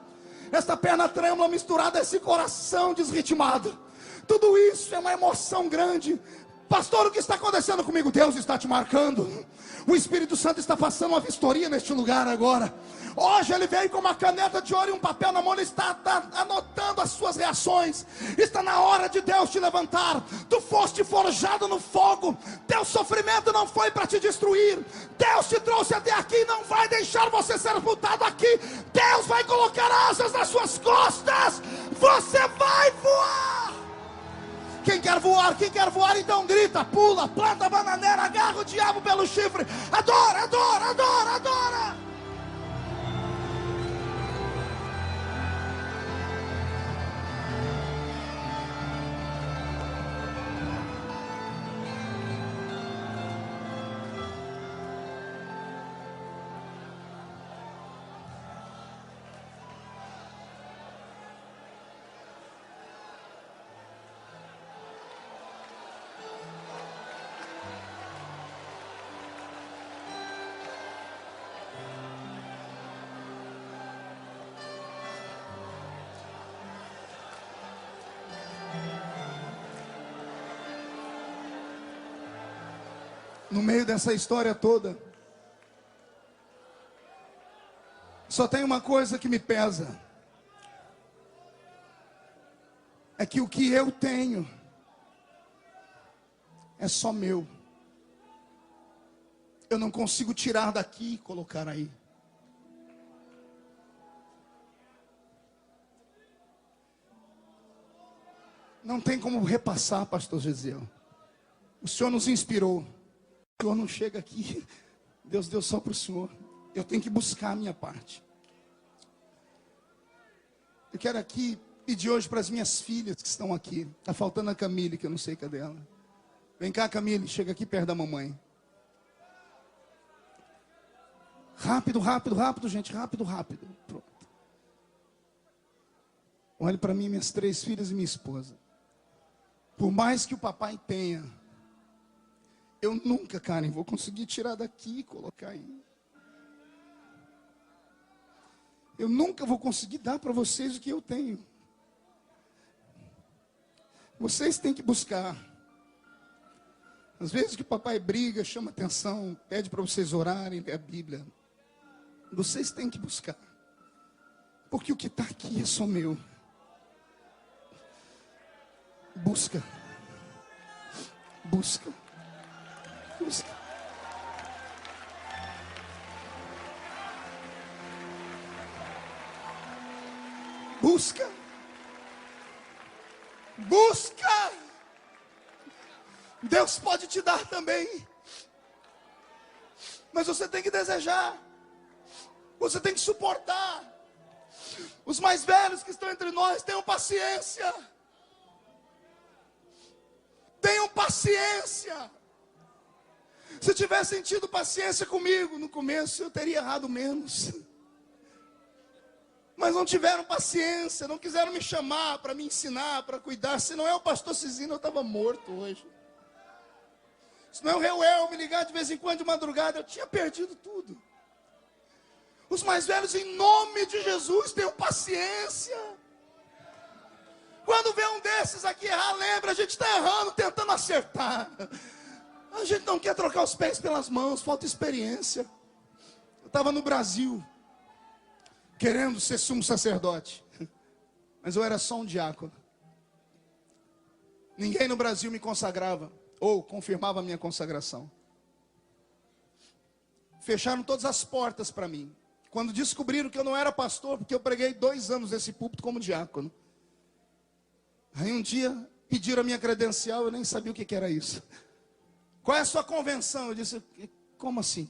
Esta perna trêmula misturada a esse coração desritimado. Tudo isso é uma emoção grande. Pastor, o que está acontecendo comigo? Deus está te marcando. O Espírito Santo está passando uma vistoria neste lugar agora. Hoje ele veio com uma caneta de ouro e um papel na mão. Ele está anotando as suas reações. Está na hora de Deus te levantar. Tu foste forjado no fogo. Teu sofrimento não foi para te destruir. Deus te trouxe até aqui e não vai deixar você ser sepultado aqui. Deus vai colocar asas nas suas costas. Você vai voar. Quem quer voar, então grita, pula, planta a bananeira, agarra o diabo pelo chifre, adora, adora, adora, adora. No meio dessa história toda, só tem uma coisa que me pesa. É que o que eu tenho é só meu. Eu não consigo tirar daqui e colocar aí. Não tem como repassar, pastor Gesiel. O Senhor nos inspirou. O Senhor não chega aqui, Deus deu só para o Senhor. Eu tenho que buscar a minha parte. Eu quero aqui pedir hoje para as minhas filhas que estão aqui. Está faltando a Camille, que eu não sei cadê ela. Vem cá, Camille, chega aqui perto da mamãe. Rápido, rápido, rápido, gente, rápido, rápido. Pronto. Olhe para mim, minhas 3 filhas e minha esposa. Por mais que o papai tenha, eu nunca, Karen, vou conseguir tirar daqui e colocar aí. Eu nunca vou conseguir dar para vocês o que eu tenho. Vocês têm que buscar. Às vezes que o papai briga, chama atenção, pede para vocês orarem, ler a Bíblia. Vocês têm que buscar. Porque o que está aqui é só meu. Busca. Busca. Busca. Busca. Busca. Deus pode te dar também. Mas você tem que desejar. Você tem que suportar. Os mais velhos que estão entre nós, tenham paciência. Tenham paciência. Se tivessem tido paciência comigo no começo, eu teria errado menos. Mas não tiveram paciência, não quiseram me chamar para me ensinar, para cuidar. Se não é o pastor Cisino, eu estava morto hoje. Se não é o Reuel me ligar de vez em quando de madrugada, eu tinha perdido tudo. Os mais velhos, em nome de Jesus, tenham paciência. Quando vê um desses aqui errar, lembra, a gente está errando, tentando acertar. A gente não quer trocar os pés pelas mãos, falta experiência. Eu estava no Brasil, querendo ser sumo sacerdote, mas eu era só um diácono. Ninguém no Brasil me consagrava, ou confirmava a minha consagração. Fecharam todas as portas para mim. Quando descobriram que eu não era pastor, porque eu preguei 2 anos nesse púlpito como diácono. Aí um dia pediram a minha credencial, eu nem sabia o que era isso. Qual é a sua convenção? Eu disse, como assim?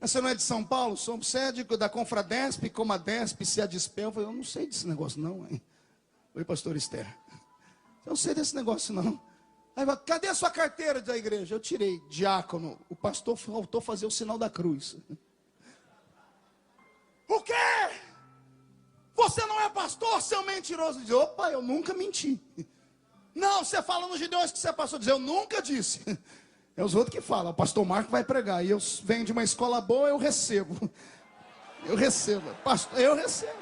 Você não é de São Paulo? Sou sede da Confradesp, Comadesp, Seadespel. Eu falei, eu não sei desse negócio não, hein? Oi, pastor Esther. Eu não sei desse negócio não. Aí, cadê a sua carteira da igreja? Eu tirei, diácono. O pastor faltou fazer o sinal da cruz. O quê? Você não é pastor, seu mentiroso? Diz, opa, eu nunca menti. Não, você fala nos Gideões que você é pastor. Diz, eu nunca disse. É os outros que falam, o pastor Marco vai pregar. E eu venho de uma escola boa, eu recebo. Eu recebo. Pastor, eu recebo.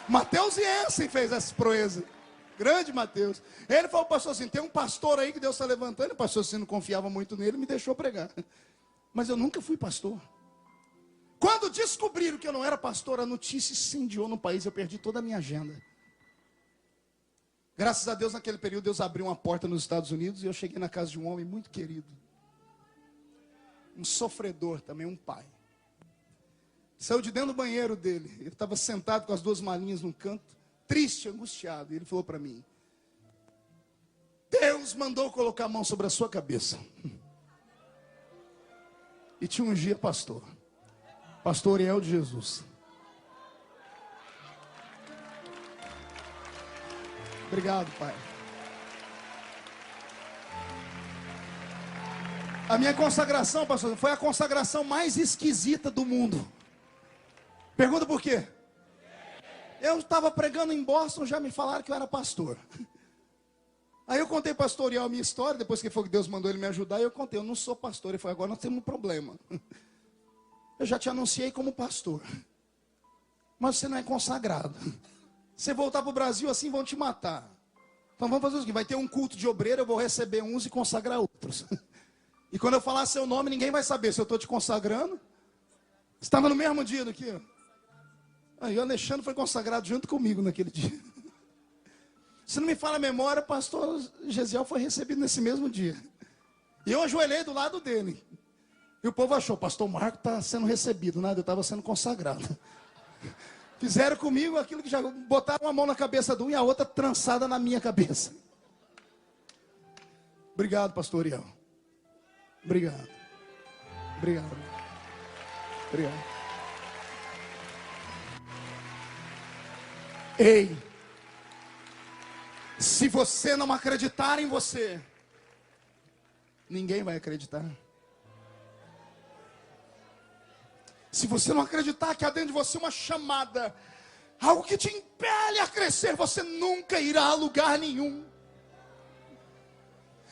Mateus Jensen fez essa proeza. Grande Mateus. Ele falou, pastor, assim, tem um pastor aí que Deus está levantando. O pastor, assim, não confiava muito nele, me deixou pregar. Mas eu nunca fui pastor. Quando descobriram que eu não era pastor, a notícia incendiou no país. Eu perdi toda a minha agenda. Graças a Deus, naquele período, Deus abriu uma porta nos Estados Unidos. E eu cheguei na casa de um homem muito querido. Um sofredor também, um pai. Saiu de dentro do banheiro dele. Ele estava sentado com as duas malinhas num canto, triste, angustiado. E ele falou para mim: Deus mandou colocar a mão sobre a sua cabeça e te ungir pastor. Pastor Ariel de Jesus. Obrigado, Pai. A minha consagração, pastor, foi a consagração mais esquisita do mundo. Pergunta por quê? Eu estava pregando em Boston, já me falaram que eu era pastor. Aí eu contei para o pastor Ariel a minha história, depois que foi que Deus mandou ele me ajudar, e eu contei, eu não sou pastor. Ele falou, agora nós temos um problema. Eu já te anunciei como pastor, mas você não é consagrado. Você voltar para o Brasil assim, vão te matar. Então vamos fazer o seguinte, vai ter um culto de obreiro, eu vou receber uns e consagrar outros. E quando eu falar seu nome, ninguém vai saber se eu estou te consagrando. Estava no mesmo dia aqui, ó. Aí o Alexandre foi consagrado junto comigo naquele dia. Se não me fala a memória, o pastor Gesiel foi recebido nesse mesmo dia. E eu ajoelhei do lado dele. E o povo achou, pastor Marco está sendo recebido. Nada, eu estava sendo consagrado. Fizeram comigo aquilo que já botaram uma mão na cabeça de um e a outra trançada na minha cabeça. Obrigado, pastor Ariel. Obrigado. Obrigado. Obrigado. Ei, se você não acreditar em você, ninguém vai acreditar. Se você não acreditar que há dentro de você uma chamada, algo que te impele a crescer, você nunca irá a lugar nenhum.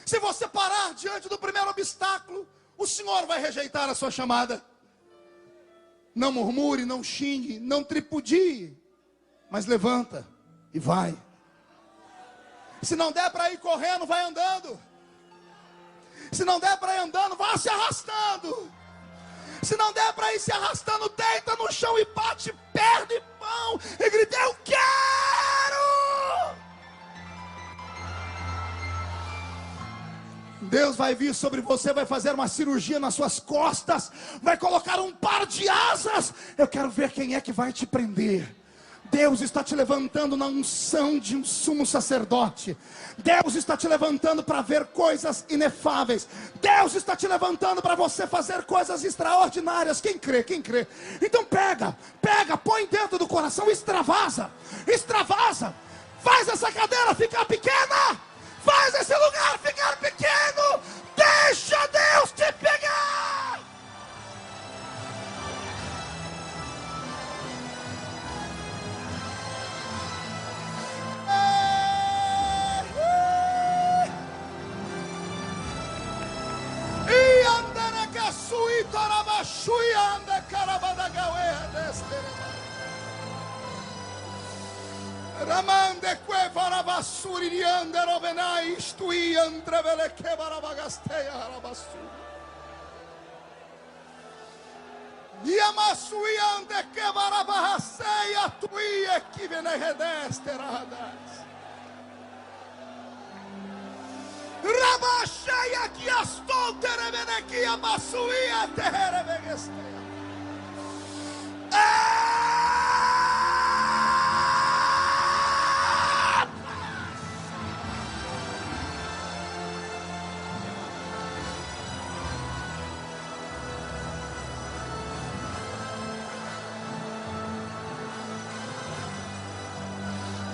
Se você parar diante do primeiro obstáculo, o Senhor vai rejeitar a sua chamada. Não murmure, não xingue, não tripudie, mas levanta e vai. Se não der para ir correndo, vai andando. Se não der para ir andando, vá se arrastando. Se não der para ir se arrastando, deita no chão e bate perna e mão e grita, eu quero! Deus vai vir sobre você, vai fazer uma cirurgia nas suas costas, vai colocar um par de asas. Eu quero ver quem é que vai te prender. Deus está te levantando na unção de um sumo sacerdote. Deus está te levantando para ver coisas inefáveis. Deus está te levantando para você fazer coisas extraordinárias. Quem crê, quem crê. Então pega, põe dentro do coração, extravasa. Faz essa cadeira ficar pequena. Faz esse lugar ficar pequeno. Deixa Deus te pegar. Ramande que varabasuri diande rovenai stui entrevele che varabagasteia harabasuri. Yamasui ande che varabahaseia tui e chi vene redesteradas. Rabacheia que astou terevene que amasuia terevegesteia.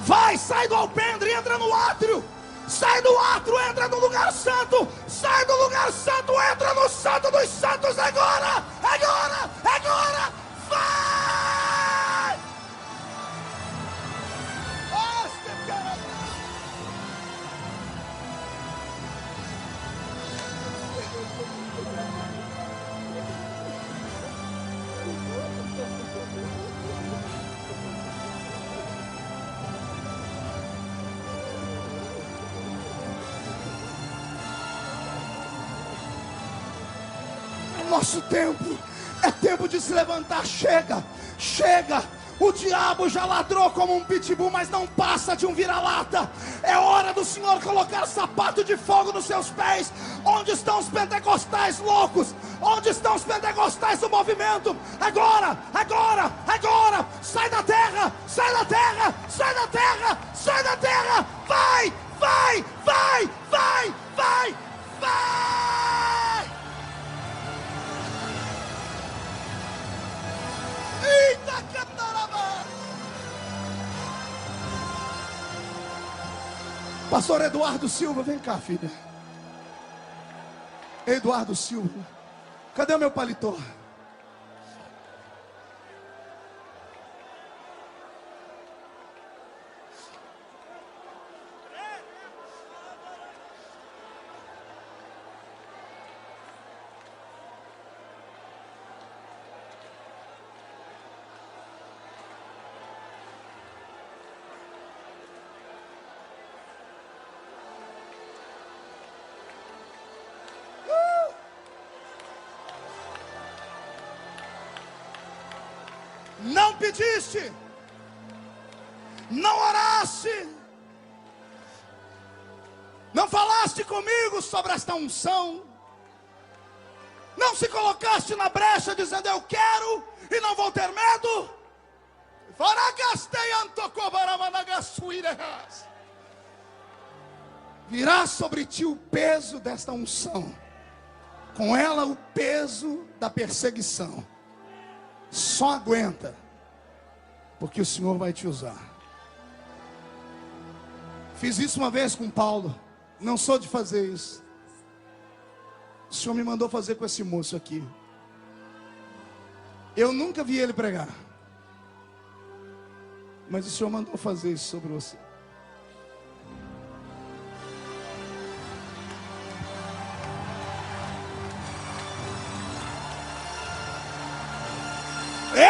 Vai, sai do alpendre, entra no átrio. Sai do átrio, entra no lugar santo. Sai do lugar santo, entra no santo dos santos agora. Agora, agora. Vai! Nosso tempo é tempo de se levantar. Chega, chega. O diabo já ladrou como um pitbull, mas não passa de um vira-lata. É hora do Senhor colocar sapato de fogo nos seus pés. Onde estão os pentecostais loucos? Onde estão os pentecostais do movimento? Agora, agora, agora. Sai da terra, sai da terra, sai da terra, sai da terra. Vai, vai, vai, vai, vai, vai. Eita, cantarabá. Pastor Eduardo Silva, vem cá, filha. Eduardo Silva, cadê o meu paletó? Não pediste, não oraste, não falaste comigo sobre esta unção, não se colocaste na brecha dizendo eu quero e não vou ter medo. Virá sobre ti o peso desta unção, com ela o peso da perseguição. Só aguenta, porque o Senhor vai te usar. Fiz isso uma vez com Paulo. Não sou de fazer isso. O Senhor me mandou fazer com esse moço aqui. Eu nunca vi ele pregar, mas o Senhor mandou fazer isso sobre você.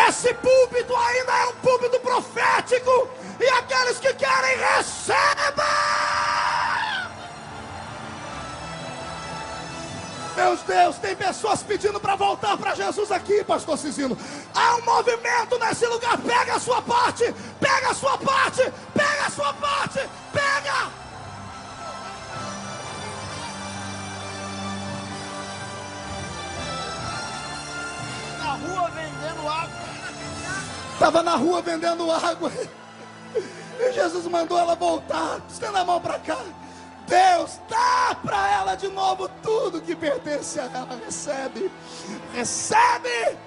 Esse púlpito ainda é um púlpito profético. E aqueles que querem, recebam. Meus Deus, tem pessoas pedindo para voltar para Jesus aqui, pastor Cicino. Há um movimento nesse lugar. Pega a sua parte. Pega a sua parte. Pega a sua parte. Pega. Na rua vendendo água. Estava na rua vendendo água. E Jesus mandou ela voltar. Estenda a mão para cá. Deus, dá para ela de novo tudo que pertence a ela. Recebe. Recebe.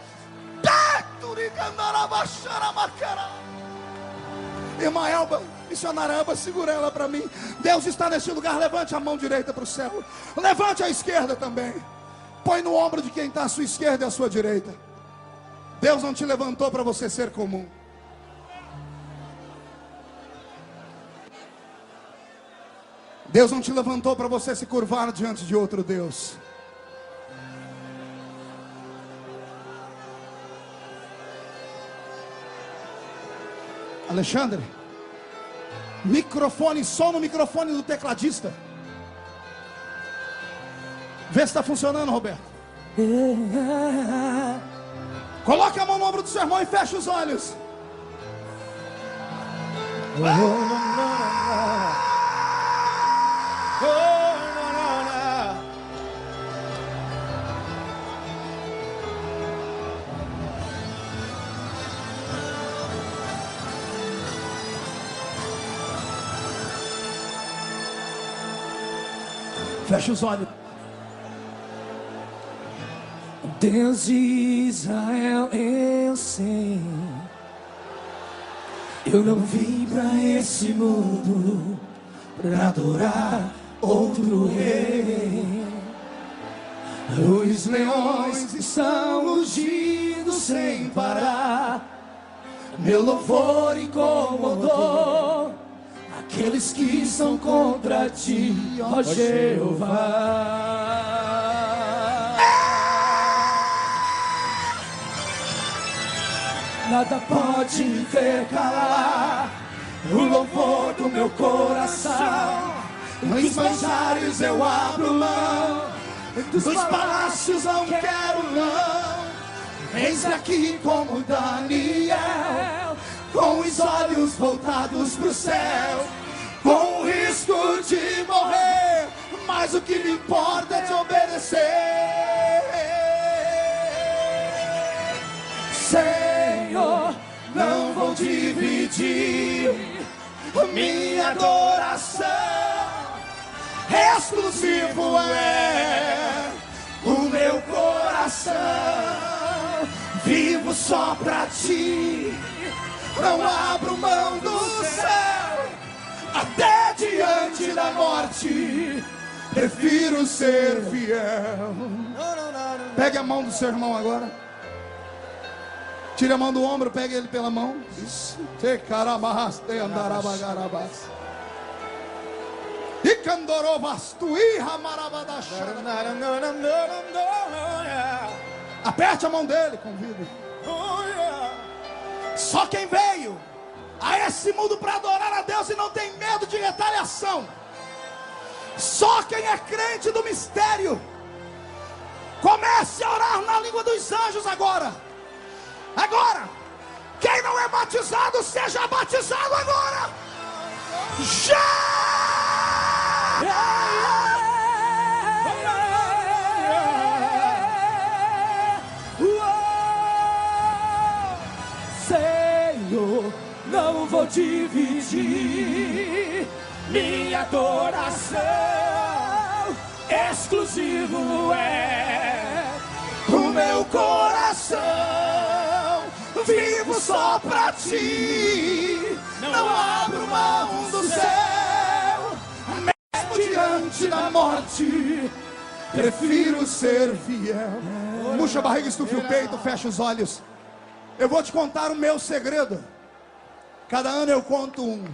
Irmã Elba, missionária Elba, segura ela para mim. Deus está nesse lugar. Levante a mão direita para o céu. Levante a esquerda também. Põe no ombro de quem está à sua esquerda e à sua direita. Deus não te levantou para você ser comum. Deus não te levantou para você se curvar diante de outro Deus. Alexandre, microfone, som no microfone do tecladista. Vê se está funcionando, Roberto. Coloque a mão no ombro do seu irmão e feche os olhos. Feche os olhos. Deus de Israel, eu sei. Eu não vim pra esse mundo pra adorar outro rei. Os leões estão rugindo sem parar. Meu louvor incomodou aqueles que são contra ti, ó Jeová. Nada pode intercalar o louvor do meu coração. Nos manjares eu abro mão dos palácios não quero não. Eis-me aqui como Daniel, com os olhos voltados pro céu, com o risco de morrer, mas o que me importa é te obedecer. Senhor, não vou dividir minha adoração, exclusivo é o meu coração. Vivo só pra ti, não abro mão do céu, até diante da morte, prefiro ser fiel. Pegue a mão do seu irmão agora. Tire a mão do ombro, pegue ele pela mão. Isso. Aperte a mão dele, convide. Só quem veio a esse mundo para adorar a Deus e não tem medo de retaliação, só quem é crente do mistério, comece a orar na língua dos anjos agora. Agora, quem não é batizado, seja batizado agora. Já! Senhor, não vou dividir minha adoração, exclusivo é o meu coração. Vivo só pra ti, não abro mão do céu, mesmo diante da morte, prefiro ser fiel. Puxa a barriga, estufe o peito, fecha os olhos. Eu vou te contar o meu segredo. Cada ano eu conto um.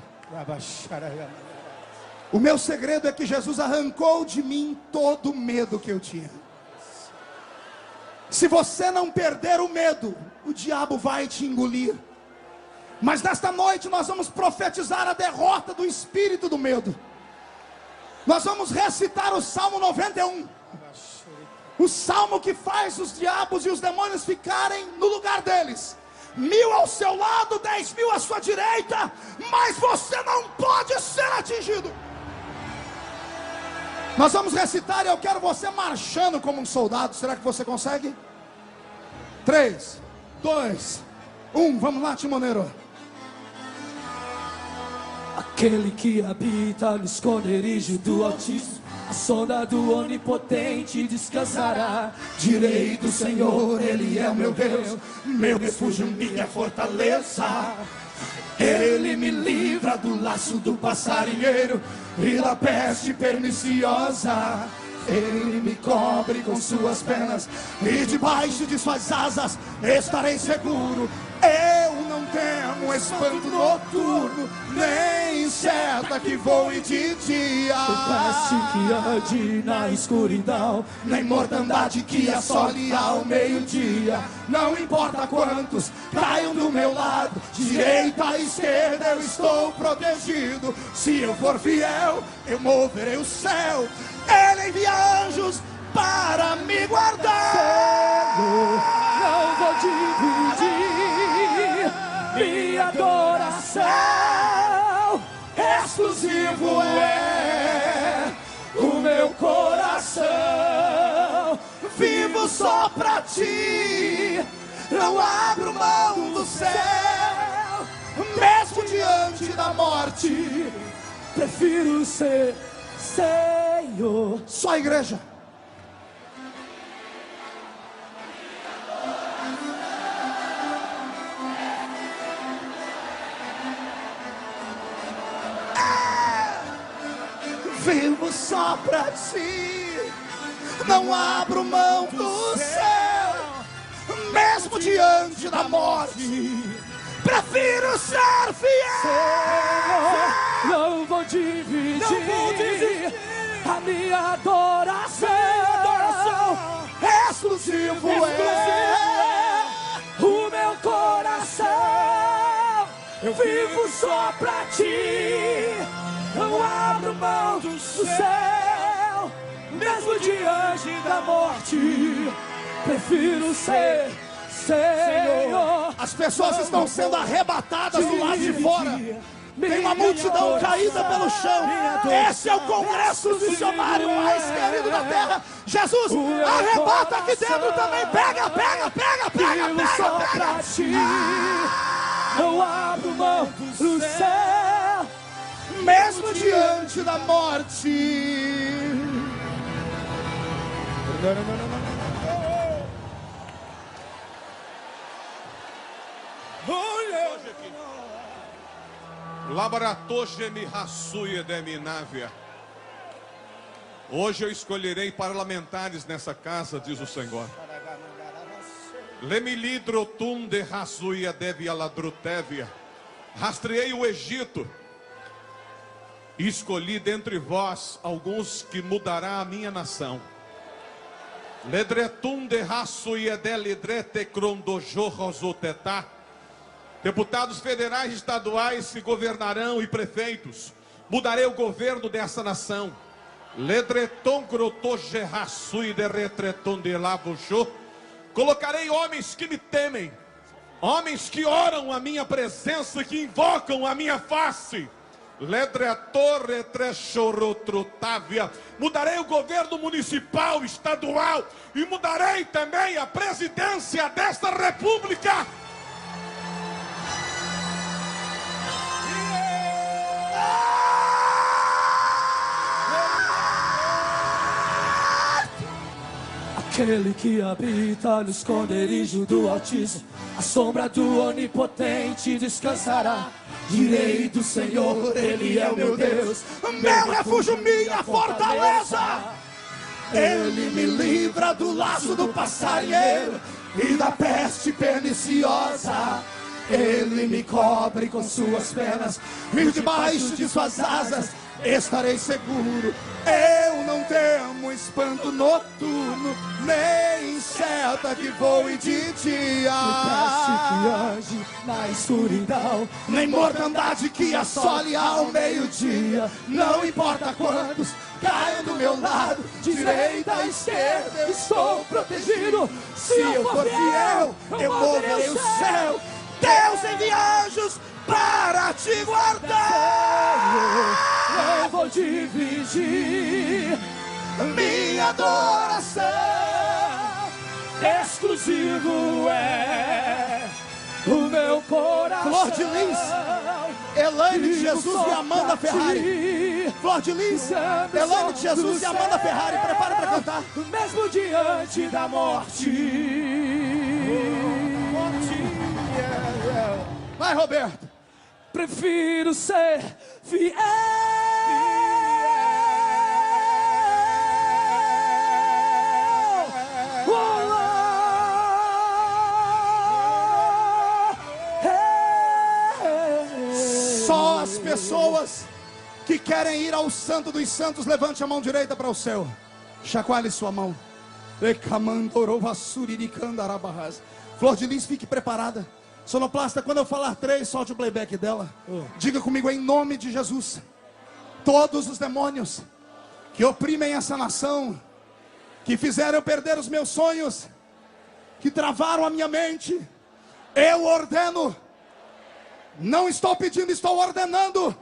O meu segredo é que Jesus arrancou de mim todo o medo que eu tinha. Se você não perder o medo, o diabo vai te engolir. Mas nesta noite nós vamos profetizar a derrota do espírito do medo. Nós vamos recitar o Salmo 91. O salmo que faz os diabos e os demônios ficarem no lugar deles. 1000 ao seu lado, 10.000 à sua direita, mas você não pode ser atingido. Nós vamos recitar e eu quero você marchando como um soldado. Será que você consegue? 3, 2, 1, vamos lá, timoneiro. Aquele que habita no esconderijo do Altíssimo, a sombra do Onipotente descansará. Direi do Senhor, Ele é o meu Deus, meu refúgio, minha fortaleza. Ele me livra do laço do passarinheiro e da peste perniciosa. Ele me cobre com suas penas e debaixo de suas asas estarei seguro. Eu não temo espanto noturno, nem inseto que voe de dia. Peste que ande na escuridão, nem mortandade que assole ao meio-dia. Não importa quantos caiam do meu lado, direita à esquerda eu estou protegido. Se eu for fiel, eu moverei o céu. Ele envia anjos para me guardar. Senhor, não vou dividir minha adoração, exclusivo é o meu coração. Vivo só pra ti, não abro mão do céu, mesmo diante da morte, prefiro ser Senhor. Só a igreja. Vivo só pra ti, não abro mão do céu, mesmo diante da morte, prefiro ser fiel. Senhor, não vou dividir a minha adoração, exclusivo é o meu coração. Eu vivo só pra ti, não abro mão do céu, mesmo diante da morte, prefiro ser Senhor. As pessoas estão sendo arrebatadas do lado de fora. Tem uma multidão caída pelo chão. Esse é o congresso missionário mais querido da terra. Jesus, arrebata aqui dentro também. Pega, pega, pega, pega, Só pega, pra pega. ti, não abro mão do céu, Mesmo diante da morte. Hoje eu escolherei parlamentares nessa casa, diz o Senhor. Lemilidrotunde razuia devia ladrutevia. Rastreei o Egito e escolhi dentre vós alguns que mudará a minha nação. Ledretunde razuia delidrete crondojorrozotetá. Deputados federais e estaduais que governarão e prefeitos. Mudarei o governo dessa nação. Ledreton grotogerraçui de retreton de lavujô. Colocarei homens que me temem, homens que oram a minha presença, que invocam a minha face. Ledretor retrechorotrotávia. Mudarei o governo municipal, estadual e mudarei também a presidência desta república. Aquele que habita no esconderijo do Altíssimo, a sombra do Onipotente descansará. Direi do Senhor, Ele é o meu Deus, Meu refúgio, minha fortaleza. Ele me livra do laço do passarinheiro e da peste perniciosa. Ele me cobre com suas penas e debaixo de suas asas estarei seguro. Eu não temo espanto noturno, nem seta que voe de dia, peste que age na escuridão, nem mortandade que assole ao meio-dia. Não importa quantos caiam do meu lado, direita, esquerda, estou protegido. se eu for fiel, eu moverei o céu. Deus envia anjos para te guardar. Eu vou dividir Minha adoração exclusivo é o meu coração. Flor de Lis, Elaine de Jesus e Amanda Ferrari. Flor de Lis, Elaine de Jesus e Amanda Ferrari. Prepara para cantar. Mesmo diante da morte. Vai, Roberto. Prefiro ser fiel. Só as pessoas que querem ir ao Santo dos Santos, levante a mão direita para o céu. Chacoalhe sua mão. Flor de Lis, fique preparada. Sonoplasta, quando eu falar 3, solte o playback dela. Diga comigo, em nome de Jesus. Todos os demônios que oprimem essa nação, que fizeram eu perder os meus sonhos, que travaram a minha mente, eu ordeno. Não estou pedindo, estou ordenando.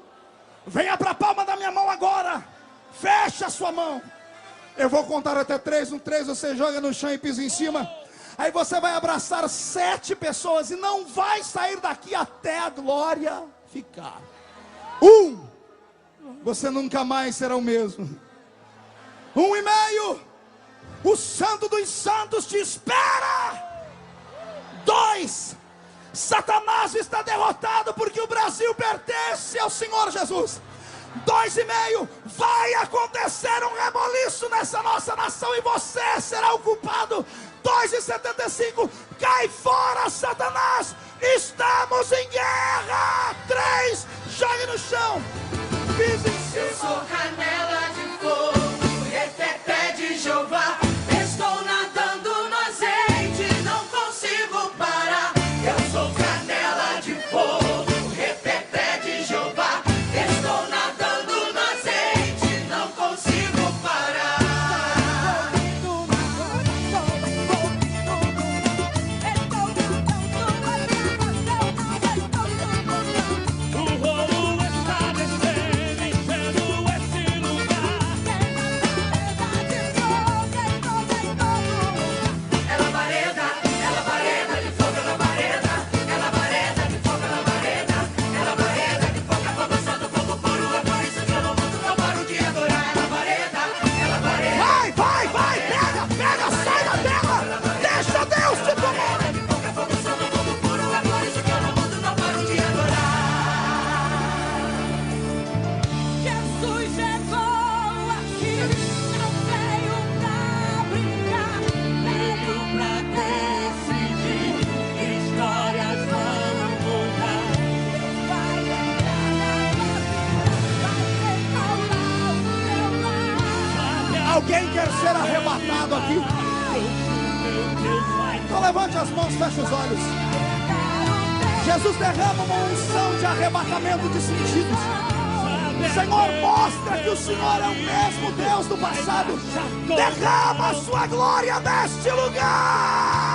Venha para a palma da minha mão agora. Feche a sua mão. Eu vou contar até 3. No 3 você joga no chão e pisa em cima. Aí você vai abraçar 7 pessoas e não vai sair daqui até a glória ficar. 1. Você nunca mais será o mesmo. 1,5. O Santo dos Santos te espera. 2. Satanás está derrotado porque o Brasil pertence ao Senhor Jesus. 2,5. Vai acontecer um reboliço nessa nossa nação e você será o culpado. 2,75. Cai fora, Satanás. Estamos em guerra. 3. Jogue no chão. Pisa em cima. Eu sou canela de fogo, reteté de Jeová. Estou nadando no azeite, não consigo parar. Eu sou canela de fogo, reteté de Jeová. Estou nadando no azeite, não consigo parar. ser arrebatado aqui. Então levante as mãos, feche os olhos. Jesus derrama uma unção de arrebatamento de sentidos. Senhor, mostra que o Senhor é o mesmo Deus do passado. Derrama a sua glória neste lugar.